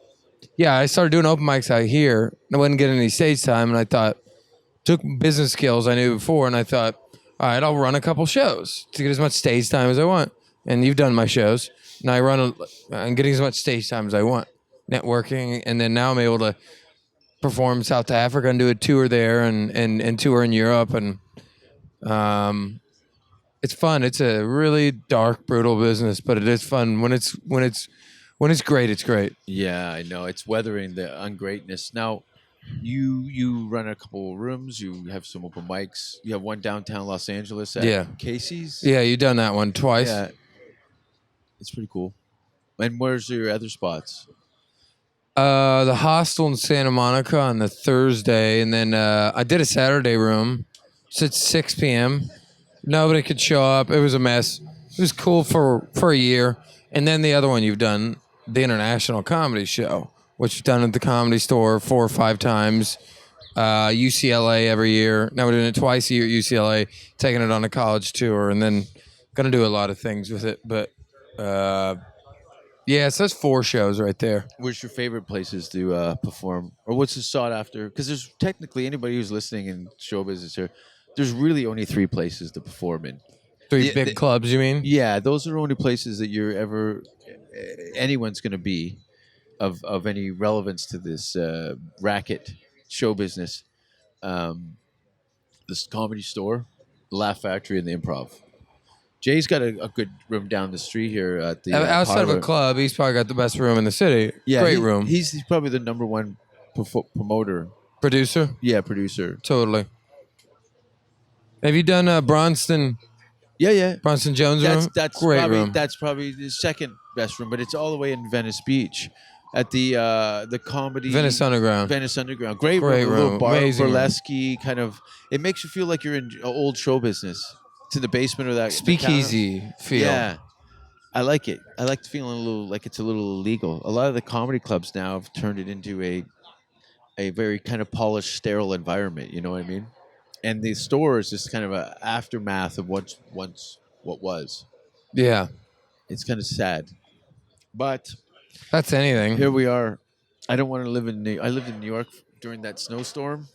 yeah, I started doing open mics out here. I wasn't getting any stage time. And I thought, took business skills I knew before. And I thought, all right, I'll run a couple shows to get as much stage time as I want. And you've done my shows. And I'm getting as much stage time as I want. Networking. And then now I'm able to perform South Africa and do a tour there and tour in Europe. And it's fun. It's a really dark, brutal business, but it is fun. When it's great, it's great. Yeah, I know. It's weathering the ungreatness. Now, you run a couple of rooms. You have some open mics. You have one downtown Los Angeles at Casey's. Yeah, you've done that one twice. Yeah. It's pretty cool. And where's your other spots? The hostel in Santa Monica on the Thursday, and then I did a Saturday room. It's at 6 p.m. Nobody could show up. It was a mess. It was cool for a year. And then the other one you've done, the International Comedy Show, which you've done at the Comedy Store 4 or 5 times. UCLA every year. Now we're doing it twice a year at UCLA, taking it on a college tour, and then going to do a lot of things with it. But yeah, so that's 4 shows right there. Where's your favorite places to perform? Or what's the sought after? Because there's technically anybody who's listening in show business here, there's really only 3 places to perform in. 3 big clubs, you mean? Yeah, those are the only places that anyone's going to be of any relevance to this racket show business. This Comedy Store, the Laugh Factory, and the Improv. Jay's got a good room down the street here at the outside Parlor. of a club. He's probably got the best room in the city. Yeah, great room. He's probably the number one promoter. Producer. Yeah, producer. Totally. Have you done Bronson? Yeah. Bronson Jones room. That's great probably, room. That's probably the second best room, but it's all the way in Venice Beach at the comedy Venice Underground. Venice Underground. Great room. A little bar, Amazing burlesque kind of. It makes you feel like you're in old show business. It's in the basement of that speakeasy feel. Yeah, I like it. I like feeling a little like it's a little illegal. A lot of the comedy clubs now have turned it into a very kind of polished, sterile environment. You know what I mean? and the store is just kind of a aftermath of what was. Yeah, It's kind of sad, but that's anything. here we are. I don't want to live in I lived in New York during that snowstorm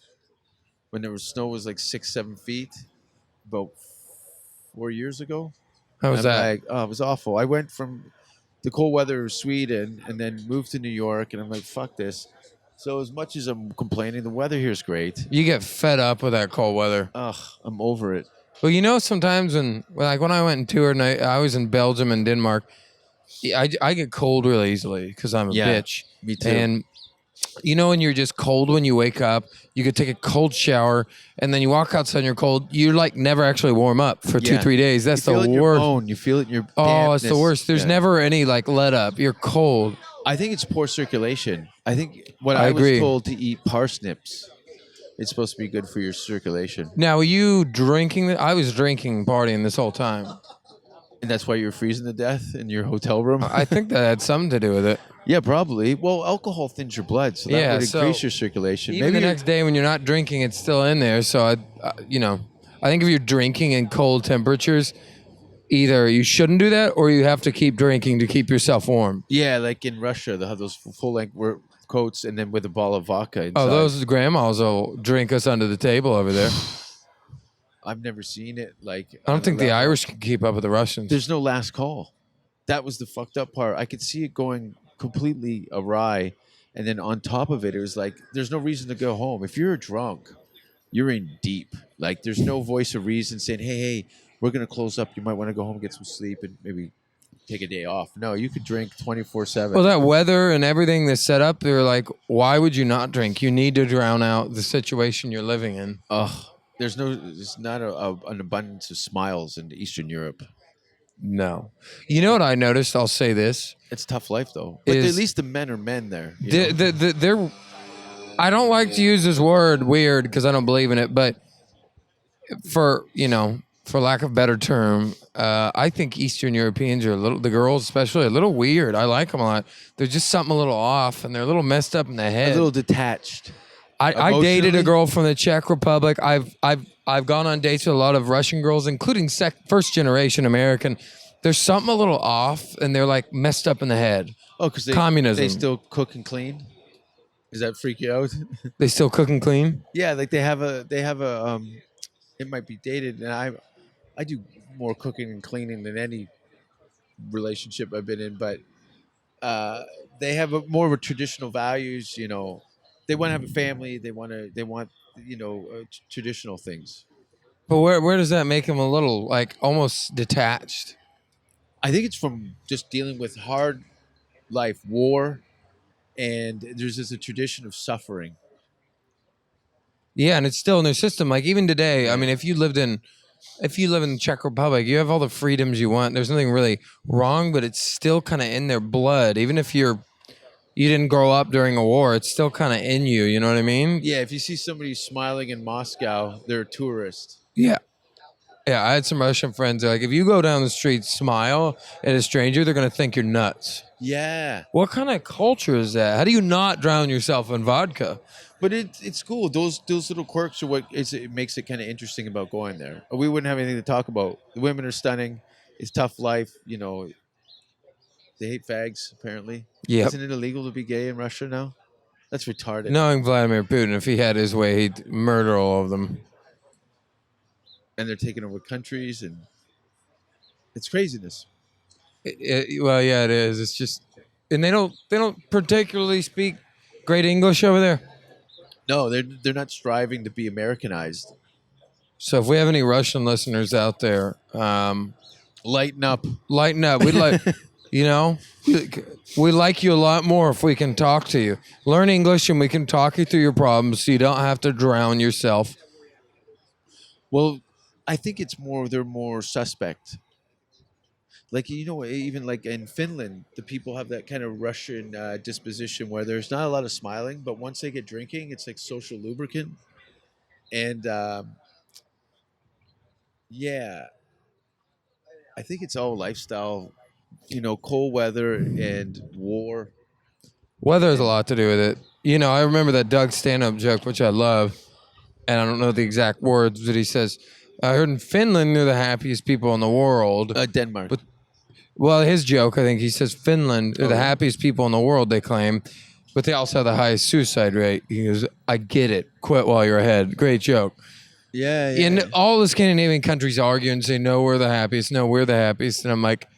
when there was snow was like 6-7 feet about 4 years ago. How was I'm that? like, oh, it was awful. I went from the cold weather of Sweden and then moved to New York, and I'm like, fuck this. So as much as I'm complaining, the weather here is great. You get fed up with that cold weather. Ugh, I'm over it. Well, you know, sometimes when I went and toured, and I was in Belgium and Denmark, I get cold really easily because I'm a Yeah, bitch. me too. And you know, when you're just cold when you wake up, you could take a cold shower, and then you walk outside and you're cold. You like never actually warm up for Yeah. 2-3 days. That's You feel the it in your worst. bone. You feel it in your Oh, it's the dampness. worst. There's Yeah. never any like let up. You're cold. I think it's poor circulation. I think when I I agree. was told to eat parsnips, it's supposed to be good for your circulation. Now, were you drinking? I was drinking, partying this whole time. And that's why you were freezing to death in your hotel room? I think that had something to do with it. Yeah, probably. Well, alcohol thins your blood, so that Yeah, would increase so your circulation. Even the next day when you're not drinking, it's still in there. So I think if you're drinking in cold temperatures, either you shouldn't do that or you have to keep drinking to keep yourself warm. Yeah, like in Russia, they have those full-length coats and then with a bottle of vodka inside. Oh, those grandmas will drink us under the table over there. I've never seen it. Like I don't think the Irish can keep up with the Russians. There's no last call. That was the fucked up part. I could see it going completely awry, and then on top of it, it was like there's no reason to go home. If you're drunk, you're in deep. Like there's no voice of reason saying, "Hey, we're gonna close up. You might want to go home, get some sleep, and maybe take a day off." No, you could drink 24/7. Well, that weather and everything that's set up, they're like, why would you not drink? You need to drown out the situation you're living in. Ugh. There's not an abundance of smiles in Eastern Europe. No. You know what I noticed? I'll say this. It's a tough life though. But Is- at least the men are men there. you know? They're, I don't like to use this word weird because I don't believe in it, but for lack of a better term, I think Eastern Europeans are the girls especially, a little weird. I like them a lot. There's just something a little off and they're a little messed up in the head. A little detached. I dated a emotionally? girl from the Czech Republic. I've gone on dates with a lot of Russian girls, including first generation American. There's something a little off, and they're like messed up in the head. Oh, because Communism. They still cook and clean. Does that freak you out? They still cook and clean. Yeah, like they have a it might be dated, and I do more cooking and cleaning than any relationship I've been in, but they have more of a traditional values. They want to have a family. They want traditional things. But where does that make them a little like almost detached? I think it's from just dealing with hard life, war, and there's just a tradition of suffering. Yeah, and it's still in their system. Like even today, I mean, if you live in the Czech Republic, you have all the freedoms you want. There's nothing really wrong, but it's still kind of in their blood. Even if you didn't grow up during a war, it's still kind of in you. You know what I mean? Yeah, if you see somebody smiling in Moscow, they're a tourist. Yeah. Yeah, I had some Russian friends. They're like, if you go down the street, smile at a stranger, they're going to think you're nuts. Yeah, What kind of culture is that? How do you not drown yourself in vodka? but it's cool. Those little quirks are it makes it kind of interesting about going there. We wouldn't have anything to talk about. The women are stunning. It's tough life. They hate fags, apparently. Yep. Isn't it illegal to be gay in Russia now? That's retarded. Knowing Vladimir Putin, if he had his way, he'd murder all of them. And they're taking over countries, and it's craziness. Well, yeah, it is. It's just, and they don't particularly speak great English over there. No, they're not striving to be Americanized. So if we have any Russian listeners out there, Lighten up. lighten up. We'd like, we like you a lot more if we can talk to you. Learn English and we can talk you through your problems so you don't have to drown yourself. Well, I think they're more suspect. Like, even like in Finland, the people have that kind of Russian disposition where there's not a lot of smiling, but once they get drinking, it's like social lubricant. And yeah, I think it's all lifestyle, cold weather and war. Weather has a lot to do with it. I remember that Doug stand-up joke, which I love. and I don't know the exact words, but he says, I heard in Finland they're the happiest people in the world. Denmark. But well, his joke, I think he says Finland are the happiest people in the world, they claim, but they also have the highest suicide rate. He goes, I get it. Quit while you're ahead. Great joke. Yeah. And all the Scandinavian countries argue and say, no, we're the happiest. No, we're the happiest. And I'm like,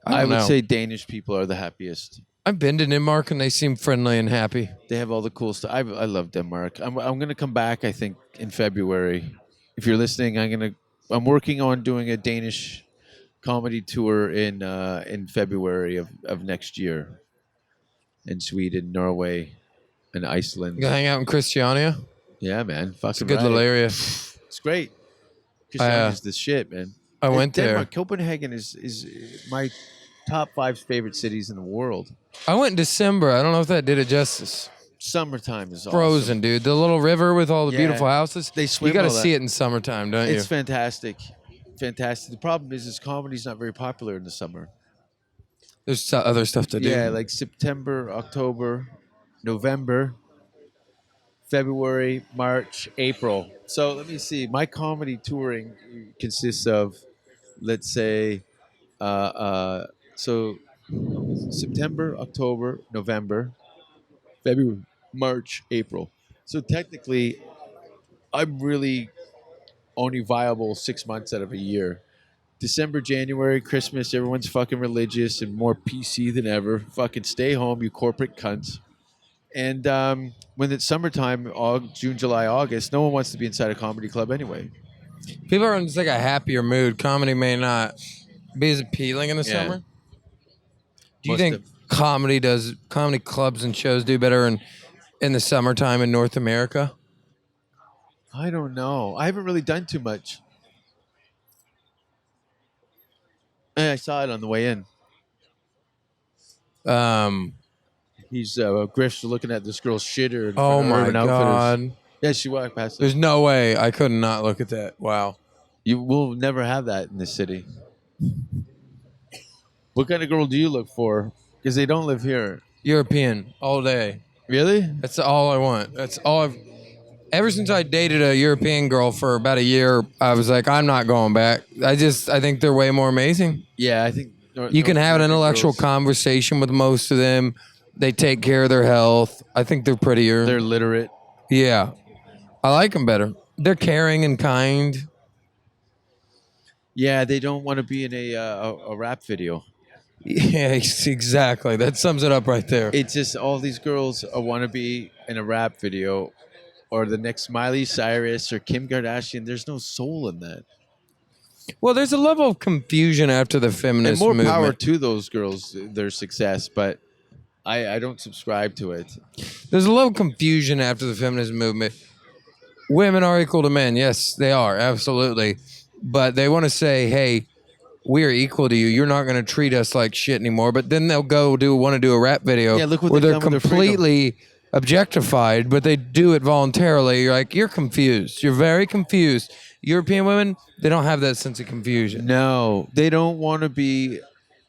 I would don't know. say Danish people are the happiest. I've been to Denmark and they seem friendly and happy. They have all the cool stuff. I love Denmark. I'm gonna come back. I think in February. If you're listening, I'm working on doing a Danish comedy tour in February of next year. In Sweden, Norway, and Iceland. You gonna hang out in Christiania? Yeah, man. Fucking It's a good little area. It's great. Christiania's the shit, man. I went Denmark, there. Copenhagen is my top 5 favorite cities in the world. I went in December. I don't know if that did it justice. Summertime is Frozen, awesome. dude. The little river with all the Yeah. beautiful houses. They swim You got to all that. see it in summertime, don't you? It's fantastic. Fantastic. The problem is comedy's not very popular in the summer. There's other stuff to do. Yeah, like September, October, November, February, March, April. So let me see. My comedy touring consists of, let's say, so September, October, November, February, March, April. So technically, I'm really only viable 6 months out of a year. December, January, Christmas, everyone's fucking religious and more PC than ever. Fucking stay home, you corporate cunts. And when it's summertime, June, July, August, no one wants to be inside a comedy club anyway. People are in just like a happier mood. Comedy may not be as appealing in the Yeah. summer. Do you Most think of- comedy clubs and shows do better in the summertime in North America? I don't know. I haven't really done too much. I saw it on the way in. He's Griff's looking at this girl's shitter. In Oh front of my Urban Outfitters. God. Yeah, she walked past it. There's no way I could not look at that. Wow. You will never have that in this city. What kind of girl do you look for? Because they don't live here. European all day. Really? That's all I want. That's all I've. Ever since I dated a European girl for about a year, I was like, I'm not going back. I think they're way more amazing. Yeah, I think You can have an intellectual girls, conversation with most of them. They take care of their health. I think they're prettier. they're literate. Yeah. I like them better. They're caring and kind. Yeah, they don't want to be in a rap video. Yeah, exactly. That sums it up right there. It's just all these girls want to be in a rap video, or the next Miley Cyrus or Kim Kardashian. There's no soul in that. Well, there's a level of confusion after the And feminist more movement. power to those girls, their success. But I don't subscribe to it. There's a level of confusion after the feminist movement. Women are equal to men. Yes, they are. Absolutely. But they want to say, hey, we are equal to you. You're not going to treat us like shit anymore. But then they'll want to do a rap video Yeah, look what where they've they're done with their freedom. completely objectified, but they do it voluntarily. You're like, you're confused. You're very confused. European women, they don't have that sense of confusion. No, they don't want to be.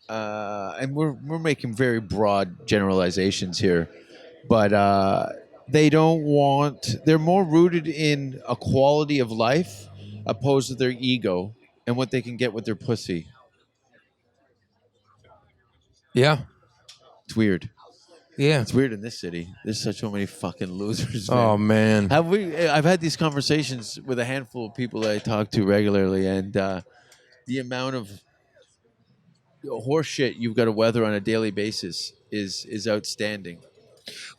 And we're making very broad generalizations here, but they don't want. They're more rooted in a quality of life, opposed to their ego and what they can get with their pussy. Yeah. It's weird. Yeah. It's weird in this city. There's such many fucking losers. Man. Oh, man. I've had these conversations with a handful of people that I talk to regularly, and the amount of horse shit you've got to weather on a daily basis is outstanding.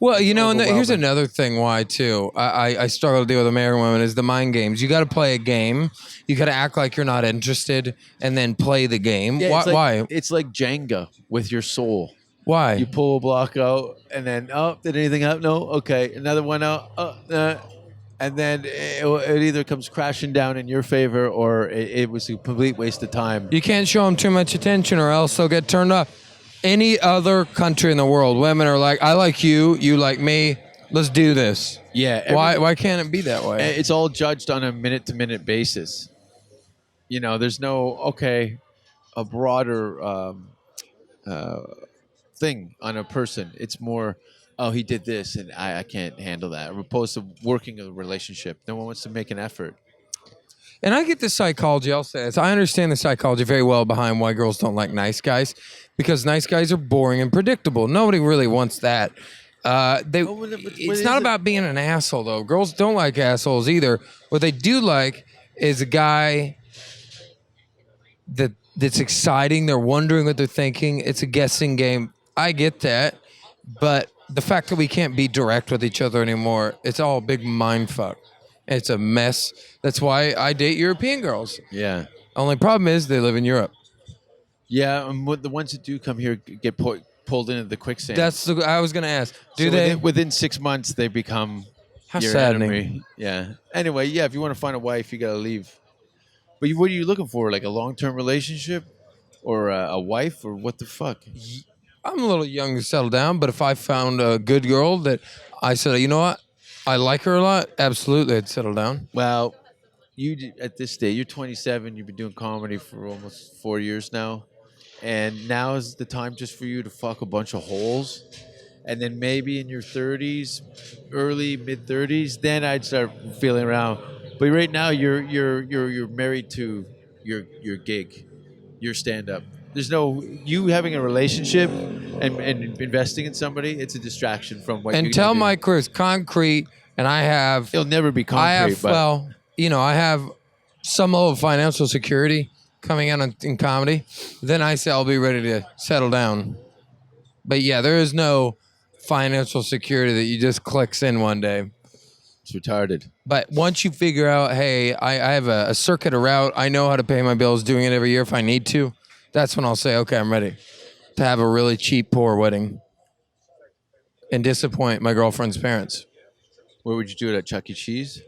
Well, you know, and here's overwhelming. another thing why, too. I struggle to deal with American women is the mind games. You got to play a game. You got to act like you're not interested and then play the game. Yeah, Why? It's like Jenga with your soul. Why? You pull a block out, and then, oh, did anything happen? No? Okay. Another one out. And then it either comes crashing down in your favor, or it was a complete waste of time. You can't show them too much attention or else they'll get turned off. Any other country in the world, women are like, I like you, you like me, let's do this. Yeah. Why can't it be that way? It's all judged on a minute-to-minute basis. You know, there's no, a broader thing on a person. It's more oh, he did this, and I can't handle that. As opposed to working a relationship, no one wants to make an effort. And I get the psychology. I'll say this. I understand the psychology very well behind why girls don't like nice guys, because nice guys are boring and predictable. Nobody really wants that. It's not about being an asshole though. Girls don't like assholes either. What they do like is a guy that's exciting. They're wondering what they're thinking. It's a guessing game. I get that, but the fact that we can't be direct with each other anymore, it's all a big mind fuck. It's a mess. That's why I date European girls. Yeah. Only problem is they live in Europe. Yeah, and the ones that do come here get pulled into the quicksand. I was going to ask. Do So they? within 6 months they become How your saddening. enemy? Yeah. Anyway, yeah. If you want to find a wife, you gotta leave. But what are you looking for? Like a long-term relationship, or a wife, or what the fuck? I'm a little young to settle down, but if I found a good girl that I said, you know what, I like her a lot, absolutely, I'd settle down. Well, at this stage, you're 27. You've been doing comedy for almost 4 years now, and now is the time just for you to fuck a bunch of holes, and then maybe in your 30s, early mid 30s, then I'd start feeling around. But right now, you're married to your gig, your stand up. There's no you having a relationship and investing in somebody. It's a distraction from what. Until my career is concrete, and I have. It'll never be concrete. I have some level of financial security coming out in comedy. Then I say I'll be ready to settle down. But yeah, there is no financial security that you just clicks in one day. It's retarded. But once you figure out, hey, I have a circuit, a route, I know how to pay my bills, doing it every year if I need to, that's when I'll say, okay, I'm ready to have a really cheap, poor wedding and disappoint my girlfriend's parents. Where would you do it, at Chuck E. Cheese?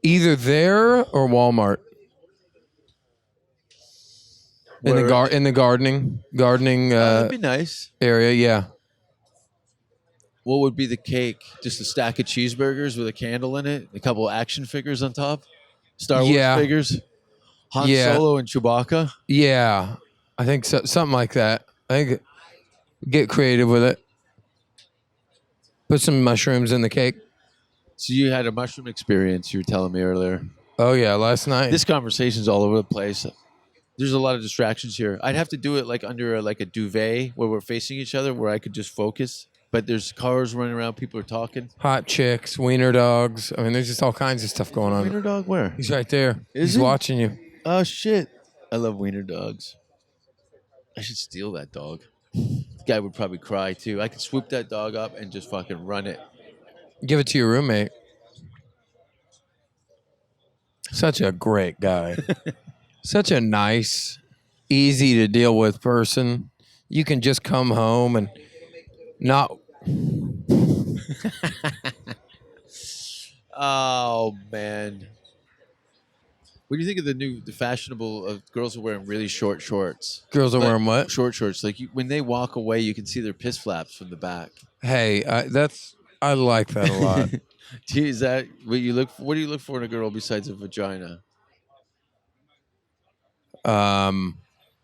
Either there or Walmart. In the gardening That'd be nice. area, yeah. What would be the cake? Just a stack of cheeseburgers with a candle in it, a couple of action figures on top, Star Wars figures, Han Solo and Chewbacca. Yeah, I think so, something like that. I think get creative with it. Put some mushrooms in the cake. So you had a mushroom experience. You were telling me earlier. Oh yeah, last night. This conversation's all over the place. There's a lot of distractions here. I'd have to do it like under a duvet where we're facing each other, where I could just focus. But there's cars running around. People are talking. Hot chicks, wiener dogs. I mean, there's just all kinds of stuff going on. Wiener dog where? He's right there. Is He's he? watching you. Oh, shit. I love wiener dogs. I should steal that dog. The guy would probably cry, too. I could swoop that dog up and just fucking run it. Give it to your roommate. Such a great guy. Such a nice, easy to deal with person. You can just come home and not. Oh, man. What do you think of the fashionable girls are wearing really short shorts? Girls are wearing what? Short shorts. Like when they walk away, you can see their piss flaps from the back. Hey, I like that a lot. Is that what you look for? What do you look for in a girl besides a vagina?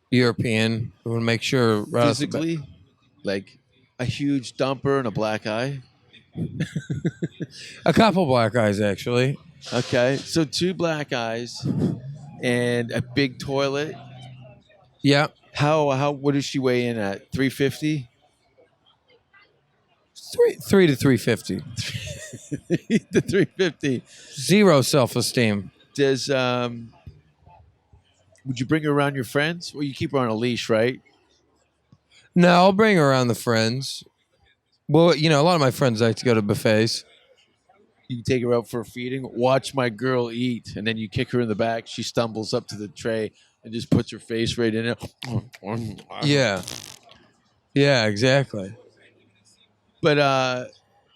European. We want to make sure right off the bat- Physically, like a huge dumper and a black eye. a couple black eyes actually. Okay, so 2 black eyes and a big toilet. Yeah. What does she weigh in at? 350? 3 to 350. The 350. Zero self-esteem. Does would you bring her around your friends? Well, you keep her on a leash, right? No, I'll bring her around the friends. Well, a lot of my friends like to go to buffets. You can take her out for a feeding. Watch my girl eat, and then you kick her in the back. She stumbles up to the tray and just puts her face right in it. Yeah. Yeah, exactly. But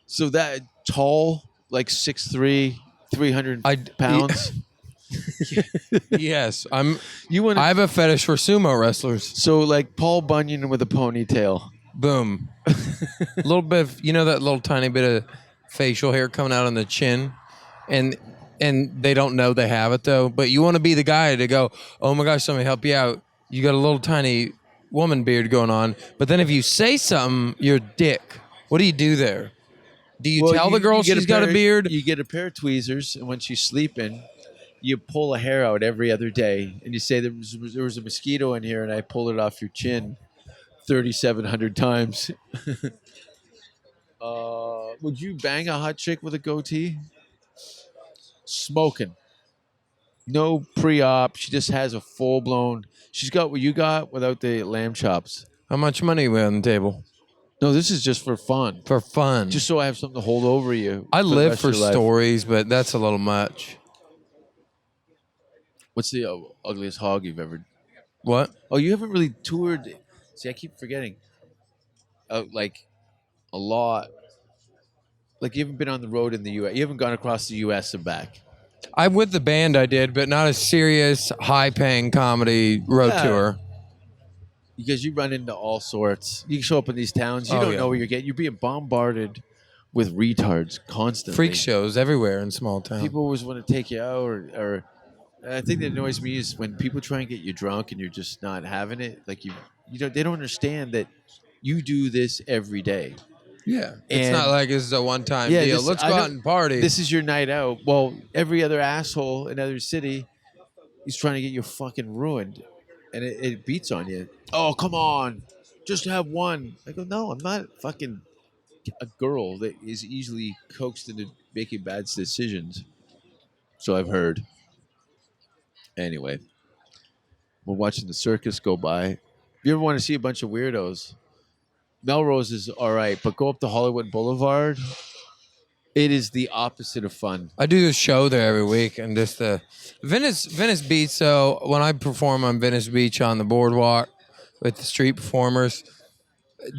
so that tall, like 6'3", 300 pounds. Yes, I You have a fetish for sumo wrestlers. So like Paul Bunyan with a ponytail. Boom. A little bit of, that little tiny bit of facial hair coming out on the chin, and they don't know they have it though. But you want to be the guy to go, oh my gosh, somebody help you out. You got a little tiny woman beard going on. But then if you say something, you're a dick. What do you do there? Do you tell the girl get she's got a beard? You get a pair of tweezers, and when she's sleeping, you pull a hair out every other day, and you say there was a mosquito in here, and I pulled it off your chin 3,700 times. Would you bang a hot chick with a goatee? Smoking. No pre-op. She just has a full-blown. She's got what you got without the lamb chops. How much money are we on the table? No, this is just for fun. For fun. Just so I have something to hold over you. I the live rest for of your life. stories, but that's a little much. What's the ugliest hog you've ever? What? Oh, you haven't really toured. See, I keep forgetting. Like a lot. Like you haven't been on the road in the U.S. You haven't gone across the U.S. and back. I'm with the band I did, but not a serious, high-paying comedy road Yeah. tour. Because you run into all sorts. You show up in these towns, you don't know where you're getting. You're being bombarded with retards constantly. Freak shows everywhere in small towns. People always want to take you out, or I think that annoys me is when people try and get you drunk and you're just not having it. Like they don't understand that you do this every day. Yeah, it's And- not like this is a one-time Yeah, deal. this- Let's I go don't- out and party. This is your night out. Well, every other asshole in every city is trying to get you fucking ruined, and it beats on you. Oh, come on, just have one. I go, no, I'm not fucking a girl that is easily coaxed into making bad decisions. So I've heard. Anyway, we're watching the circus go by. If you ever want to see a bunch of weirdos, Melrose is all right, but go up to Hollywood Boulevard. It is the opposite of fun. I do this show there every week, and just the Venice Beach. So when I perform on Venice Beach on the boardwalk with the street performers,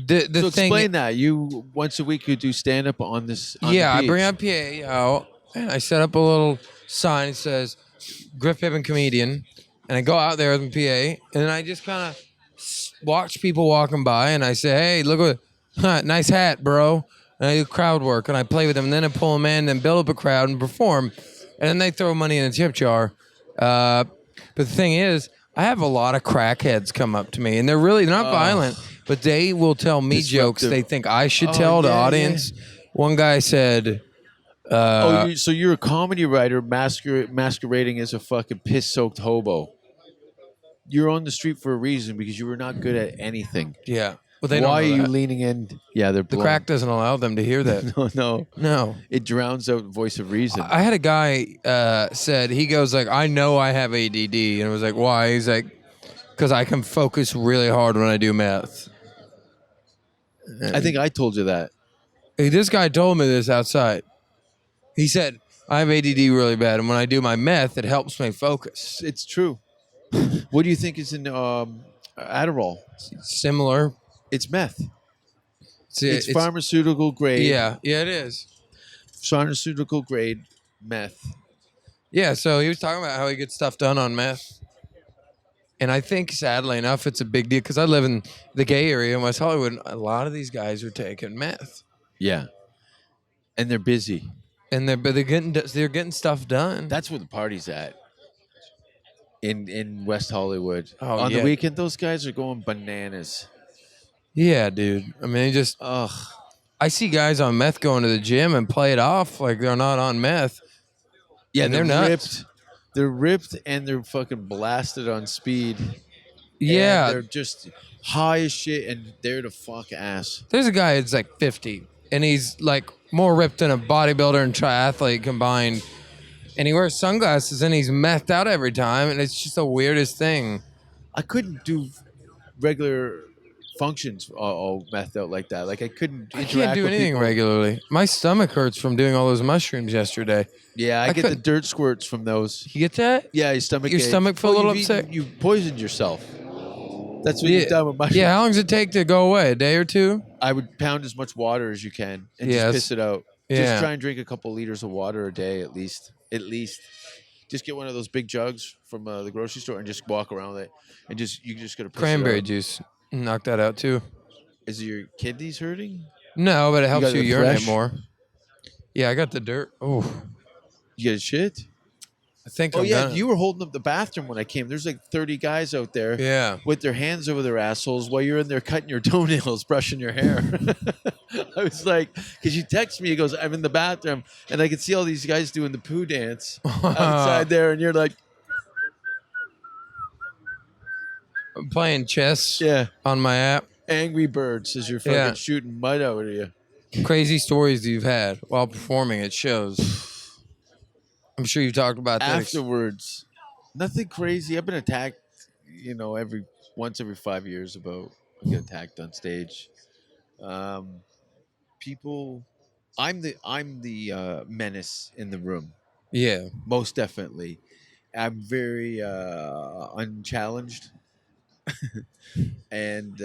the So thing. explain that. You once a week you do stand up on this. On Yeah, the I beach. bring up PA out, and I set up a little sign that says Griff, Pippin, comedian, and I go out there with my PA, and I just kind of watch people walking by, and I say, hey, look what, nice hat, bro. And I do crowd work, and I play with them, and then I pull them in, and build up a crowd, and perform, and then they throw money in a tip jar. But the thing is, I have a lot of crackheads come up to me, and they're not violent, but they will tell me jokes Disruptive. they think I should tell the yeah, audience. One guy said, So you're a comedy writer masquerading as a fucking piss-soaked hobo. You're on the street for a reason because you were not good at anything. yeah. Well, they don't Why know are you that. leaning in? Yeah, they're The crack doesn't allow them to hear that. No. No. It drowns out voice of reason. I had a guy said, he goes like, I know I have ADD. And I was like, why? He's like, because I can focus really hard when I do math. I think I told you that. Hey, this guy told me this outside. He said, I have ADD really bad. And when I do my meth, it helps me focus. It's true. What do you think is in Adderall? Similar. It's meth. It's It's pharmaceutical grade. Yeah, it is. Pharmaceutical grade meth. Yeah, so he was talking about how he gets stuff done on meth. And I think, sadly enough, it's a big deal because I live in the gay area in West Hollywood. And a lot of these guys are taking meth, Yeah. And they're busy. and they're getting stuff done. That's where the party's at. In West Hollywood. Oh, On yeah. the weekend, those guys are going bananas. Yeah, dude. I mean, Ugh. I see guys on meth going to the gym and play it off like they're not on meth. Yeah, And they're nuts. ripped. They're ripped and they're fucking blasted on speed. Yeah, And they're just high as shit and there to fuck ass. there's a guy that's like 50, and he's like more ripped than a bodybuilder and triathlete combined. And he wears sunglasses and he's methed out every time, and it's just the weirdest thing. I couldn't do regular functions all methed out like that. Like I couldn't I interact can't do with anything people. regularly. My stomach hurts from doing all those mushrooms yesterday. Yeah, I get the couldn't- dirt squirts from those. You get that? Yeah, your stomach. Your ache. stomach feel a little you've upset? You poisoned yourself. That's what you've done with mushrooms. Yeah, how long does it take to go away? A day or two? I would pound as much water as you can and Yes. just piss it out. Yeah. Just try and drink a couple liters of water a day at least. At least. Just get one of those big jugs from the grocery store and just walk around with it. And you just gotta piss Cranberry it out. juice. Knock that out too. Is your kidneys hurting? No, but it helps got you the urinate fresh? more. Yeah, I got the dirt. Oh, You get shit? I think Oh I'm yeah, gonna. you were holding up the bathroom when I came. There's like 30 guys out there Yeah. with their hands over their assholes while you're in there cutting your toenails, brushing your hair. I was like, because you text me, he goes, I'm in the bathroom, and I could see all these guys doing the poo dance outside there, and you're like, I'm playing chess yeah, on my app. Angry Birds as you're fucking Yeah. shooting mud out of you. Crazy stories you've had while performing at shows. I'm sure you've talked about that. Afterwards, nothing crazy. I've been attacked, every 5 years about I get attacked on stage. Um, people, I'm the menace in the room, Yeah. most definitely. I'm very unchallenged, and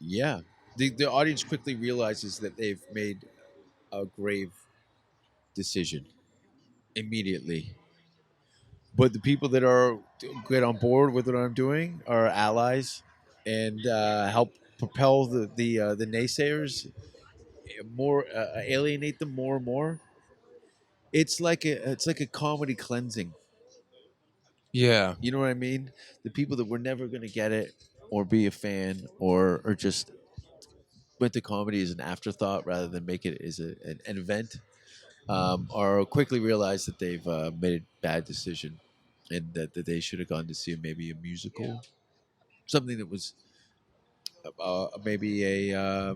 yeah, the audience quickly realizes that they've made a grave decision immediately. But the people that are get on board with what I'm doing are allies, and help propel the naysayers more, alienate them more and more. It's like a comedy cleansing. Yeah. You know what I mean? The people that were never going to get it or be a fan or just went to comedy as an afterthought rather than make it as an event, are quickly realize that they've made a bad decision, and that they should have gone to see maybe a musical, something that was maybe a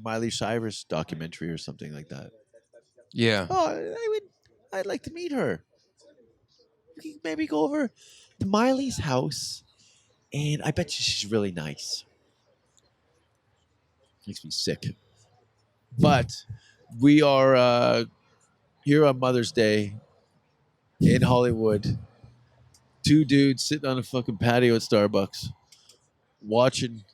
Miley Cyrus documentary or something like that. Yeah. Oh, I'd like to meet her. We can maybe go over to Miley's house, and I bet you she's really nice. Makes me sick. But we are here on Mother's Day in Hollywood. Two dudes sitting on a fucking patio at Starbucks, watching.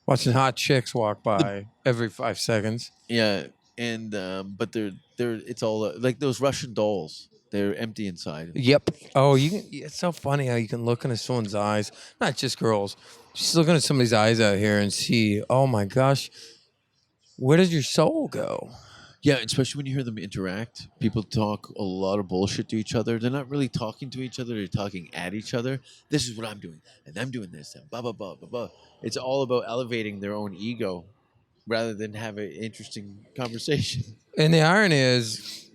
Watching hot chicks walk by every 5 seconds. Yeah, and but they're it's all like those Russian dolls. They're empty inside. Yep. Oh, you can. It's so funny how you can look into someone's eyes, not just girls. Just looking at somebody's eyes out here and see, oh my gosh, where does your soul go? Yeah, especially when you hear them interact. People talk a lot of bullshit to each other. They're not really talking to each other. They're talking at each other. This is what I'm doing, and I'm doing this, and blah blah blah blah blah. It's all about elevating their own ego rather than have an interesting conversation. And the irony is,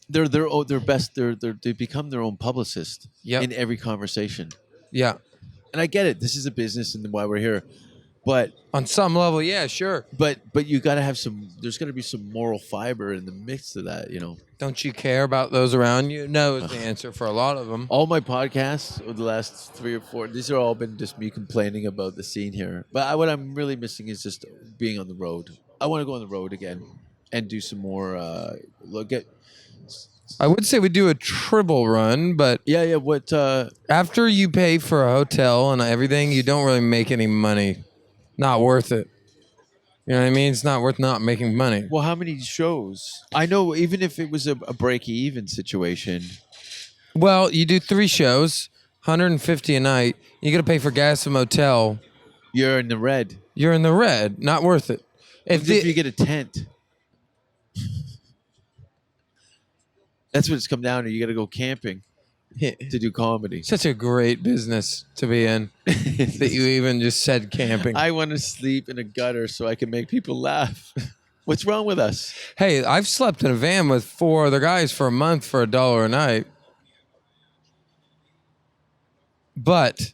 They're their best. They become their own publicist Yep. in every conversation. yeah, And I get it. This is a business, and why we're here. But on some level, yeah, sure. but you got to have some. There's got to be some moral fiber in the mix of that. Don't you care about those around you? No is the answer for a lot of them. All my podcasts over the last 3 or 4, these are all been just me complaining about the scene here. But what I'm really missing is just being on the road. I want to go on the road again and do some more. Look at. I would say we do a triple run, but Yeah. What? after you pay for a hotel and everything, you don't really make any money. Not worth it. You know what I mean? It's not worth not making money. Well, how many shows? I know. Even if it was a break-even situation. Well, you do 3 shows, 150 a night. You got to pay for gas and motel. You're in the red. You're in the red. Not worth it. If you get a tent, that's what it's come down to. You got to go camping to do comedy. Such a great business to be in that you even just said camping. I want to sleep in a gutter so I can make people laugh. What's wrong with us? Hey, I've slept in a van with 4 other guys for a month for $1 a night. But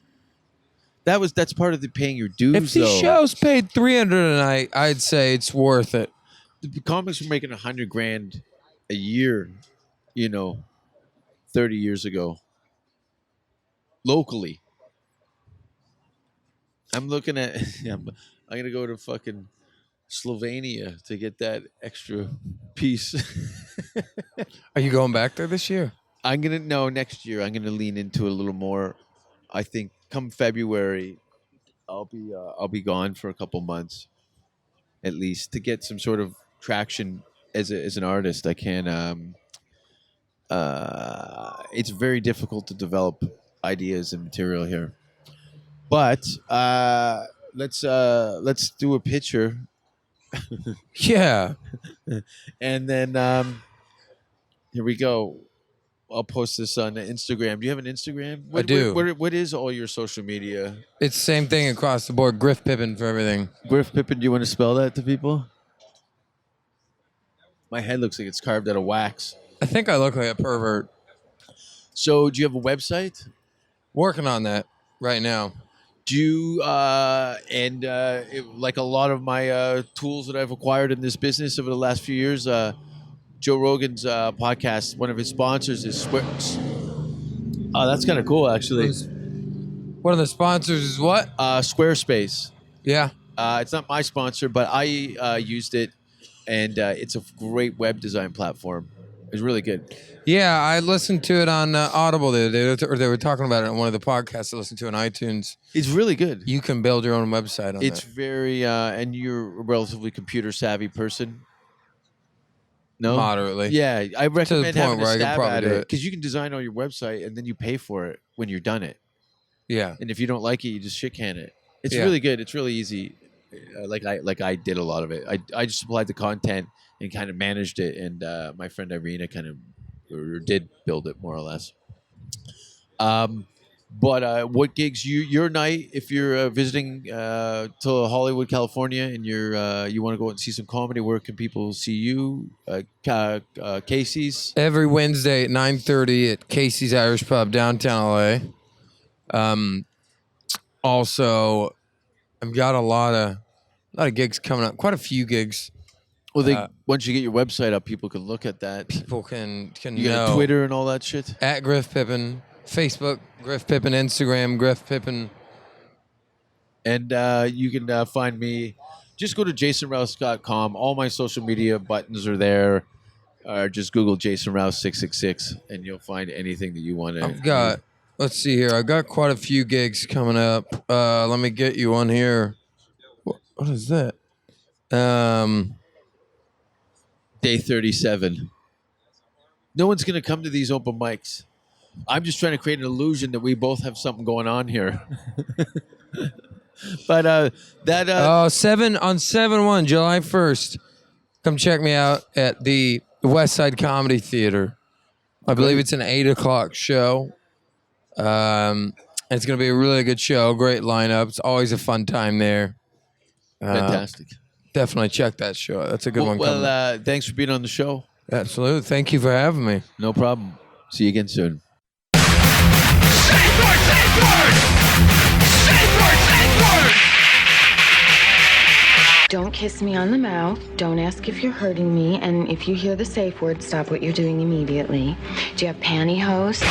That's part of the paying your dues. if these though. shows paid $300 a night, I'd say it's worth it. The comics were making $100,000 a year, 30 years ago, locally. I'm looking at. I'm gonna go to fucking Slovenia to get that extra piece. Are you going back there this year? I'm gonna no next year. I'm gonna lean into a little more. I think come February, I'll be gone for a couple months, at least to get some sort of traction as an artist. I can. It's very difficult to develop ideas and material here, but let's do a picture, Yeah. and then Here we go. I'll post this on Instagram. Do you have an Instagram? I do. What is all your social media? It's the same thing across the board. Griff Pippin for everything. Griff Pippin, do you want to spell that to people? My head looks like it's carved out of wax. I think I look like a pervert. So, do you have a website? Working on that right now. Do you, like a lot of my tools that I've acquired in this business over the last few years, Joe Rogan's podcast, one of his sponsors is Oh, that's kind of cool, actually. One of the sponsors is what? Squarespace. Yeah. It's not my sponsor, but I used it, and it's a great web design platform. It's really good. Yeah, I listened to it on Audible the other day, or they were talking about it on one of the podcasts I listened to on iTunes. It's really good. You can build your own website on It's that. very, and you're a relatively computer savvy person. No, Moderately. Yeah, I recommend point having where a I could stab probably at do it it. because you can design all your website and then you pay for it when you're done it. Yeah. And if you don't like it, you just shit can it. It's Yeah. really good. It's really easy. I did a lot of it. I just applied the content and kind of managed it, and my friend Irina kind of did build it more or less. But what gigs your night if you're visiting to Hollywood, California, and you want to go and see some comedy? Where can people see you? Casey's. Every Wednesday at 9:30 at Casey's Irish Pub, downtown LA. Also, I've got a lot of gigs coming up. Quite a few gigs. Well, once you get your website up, people can look at that. People can You know. got Twitter and all that shit. At Griff Pippin, Facebook Griff Pippin, Instagram Griff Pippin. And you can find me. Just go to jasonrouse.com. All my social media buttons are there. Just Google Jason Rouse 666, and you'll find anything that you want to. I've got. Let's see here. I've got quite a few gigs coming up. Let me get you one here. What is that? Day 37. No one's going to come to these open mics. I'm just trying to create an illusion that we both have something going on here. But that 7/1, July 1st. Come check me out at the West Side Comedy Theater. I believe it's an 8:00 show. It's going to be a really good show. Great lineup. It's always a fun time there. fantastic. Definitely check that show out. That's a good one. Well, thanks for being on the show. Absolutely. Thank you for having me. No problem. See you again soon. Don't kiss me on the mouth. Don't ask if you're hurting me. And if you hear the safe word, stop what you're doing immediately. Do you have pantyhose?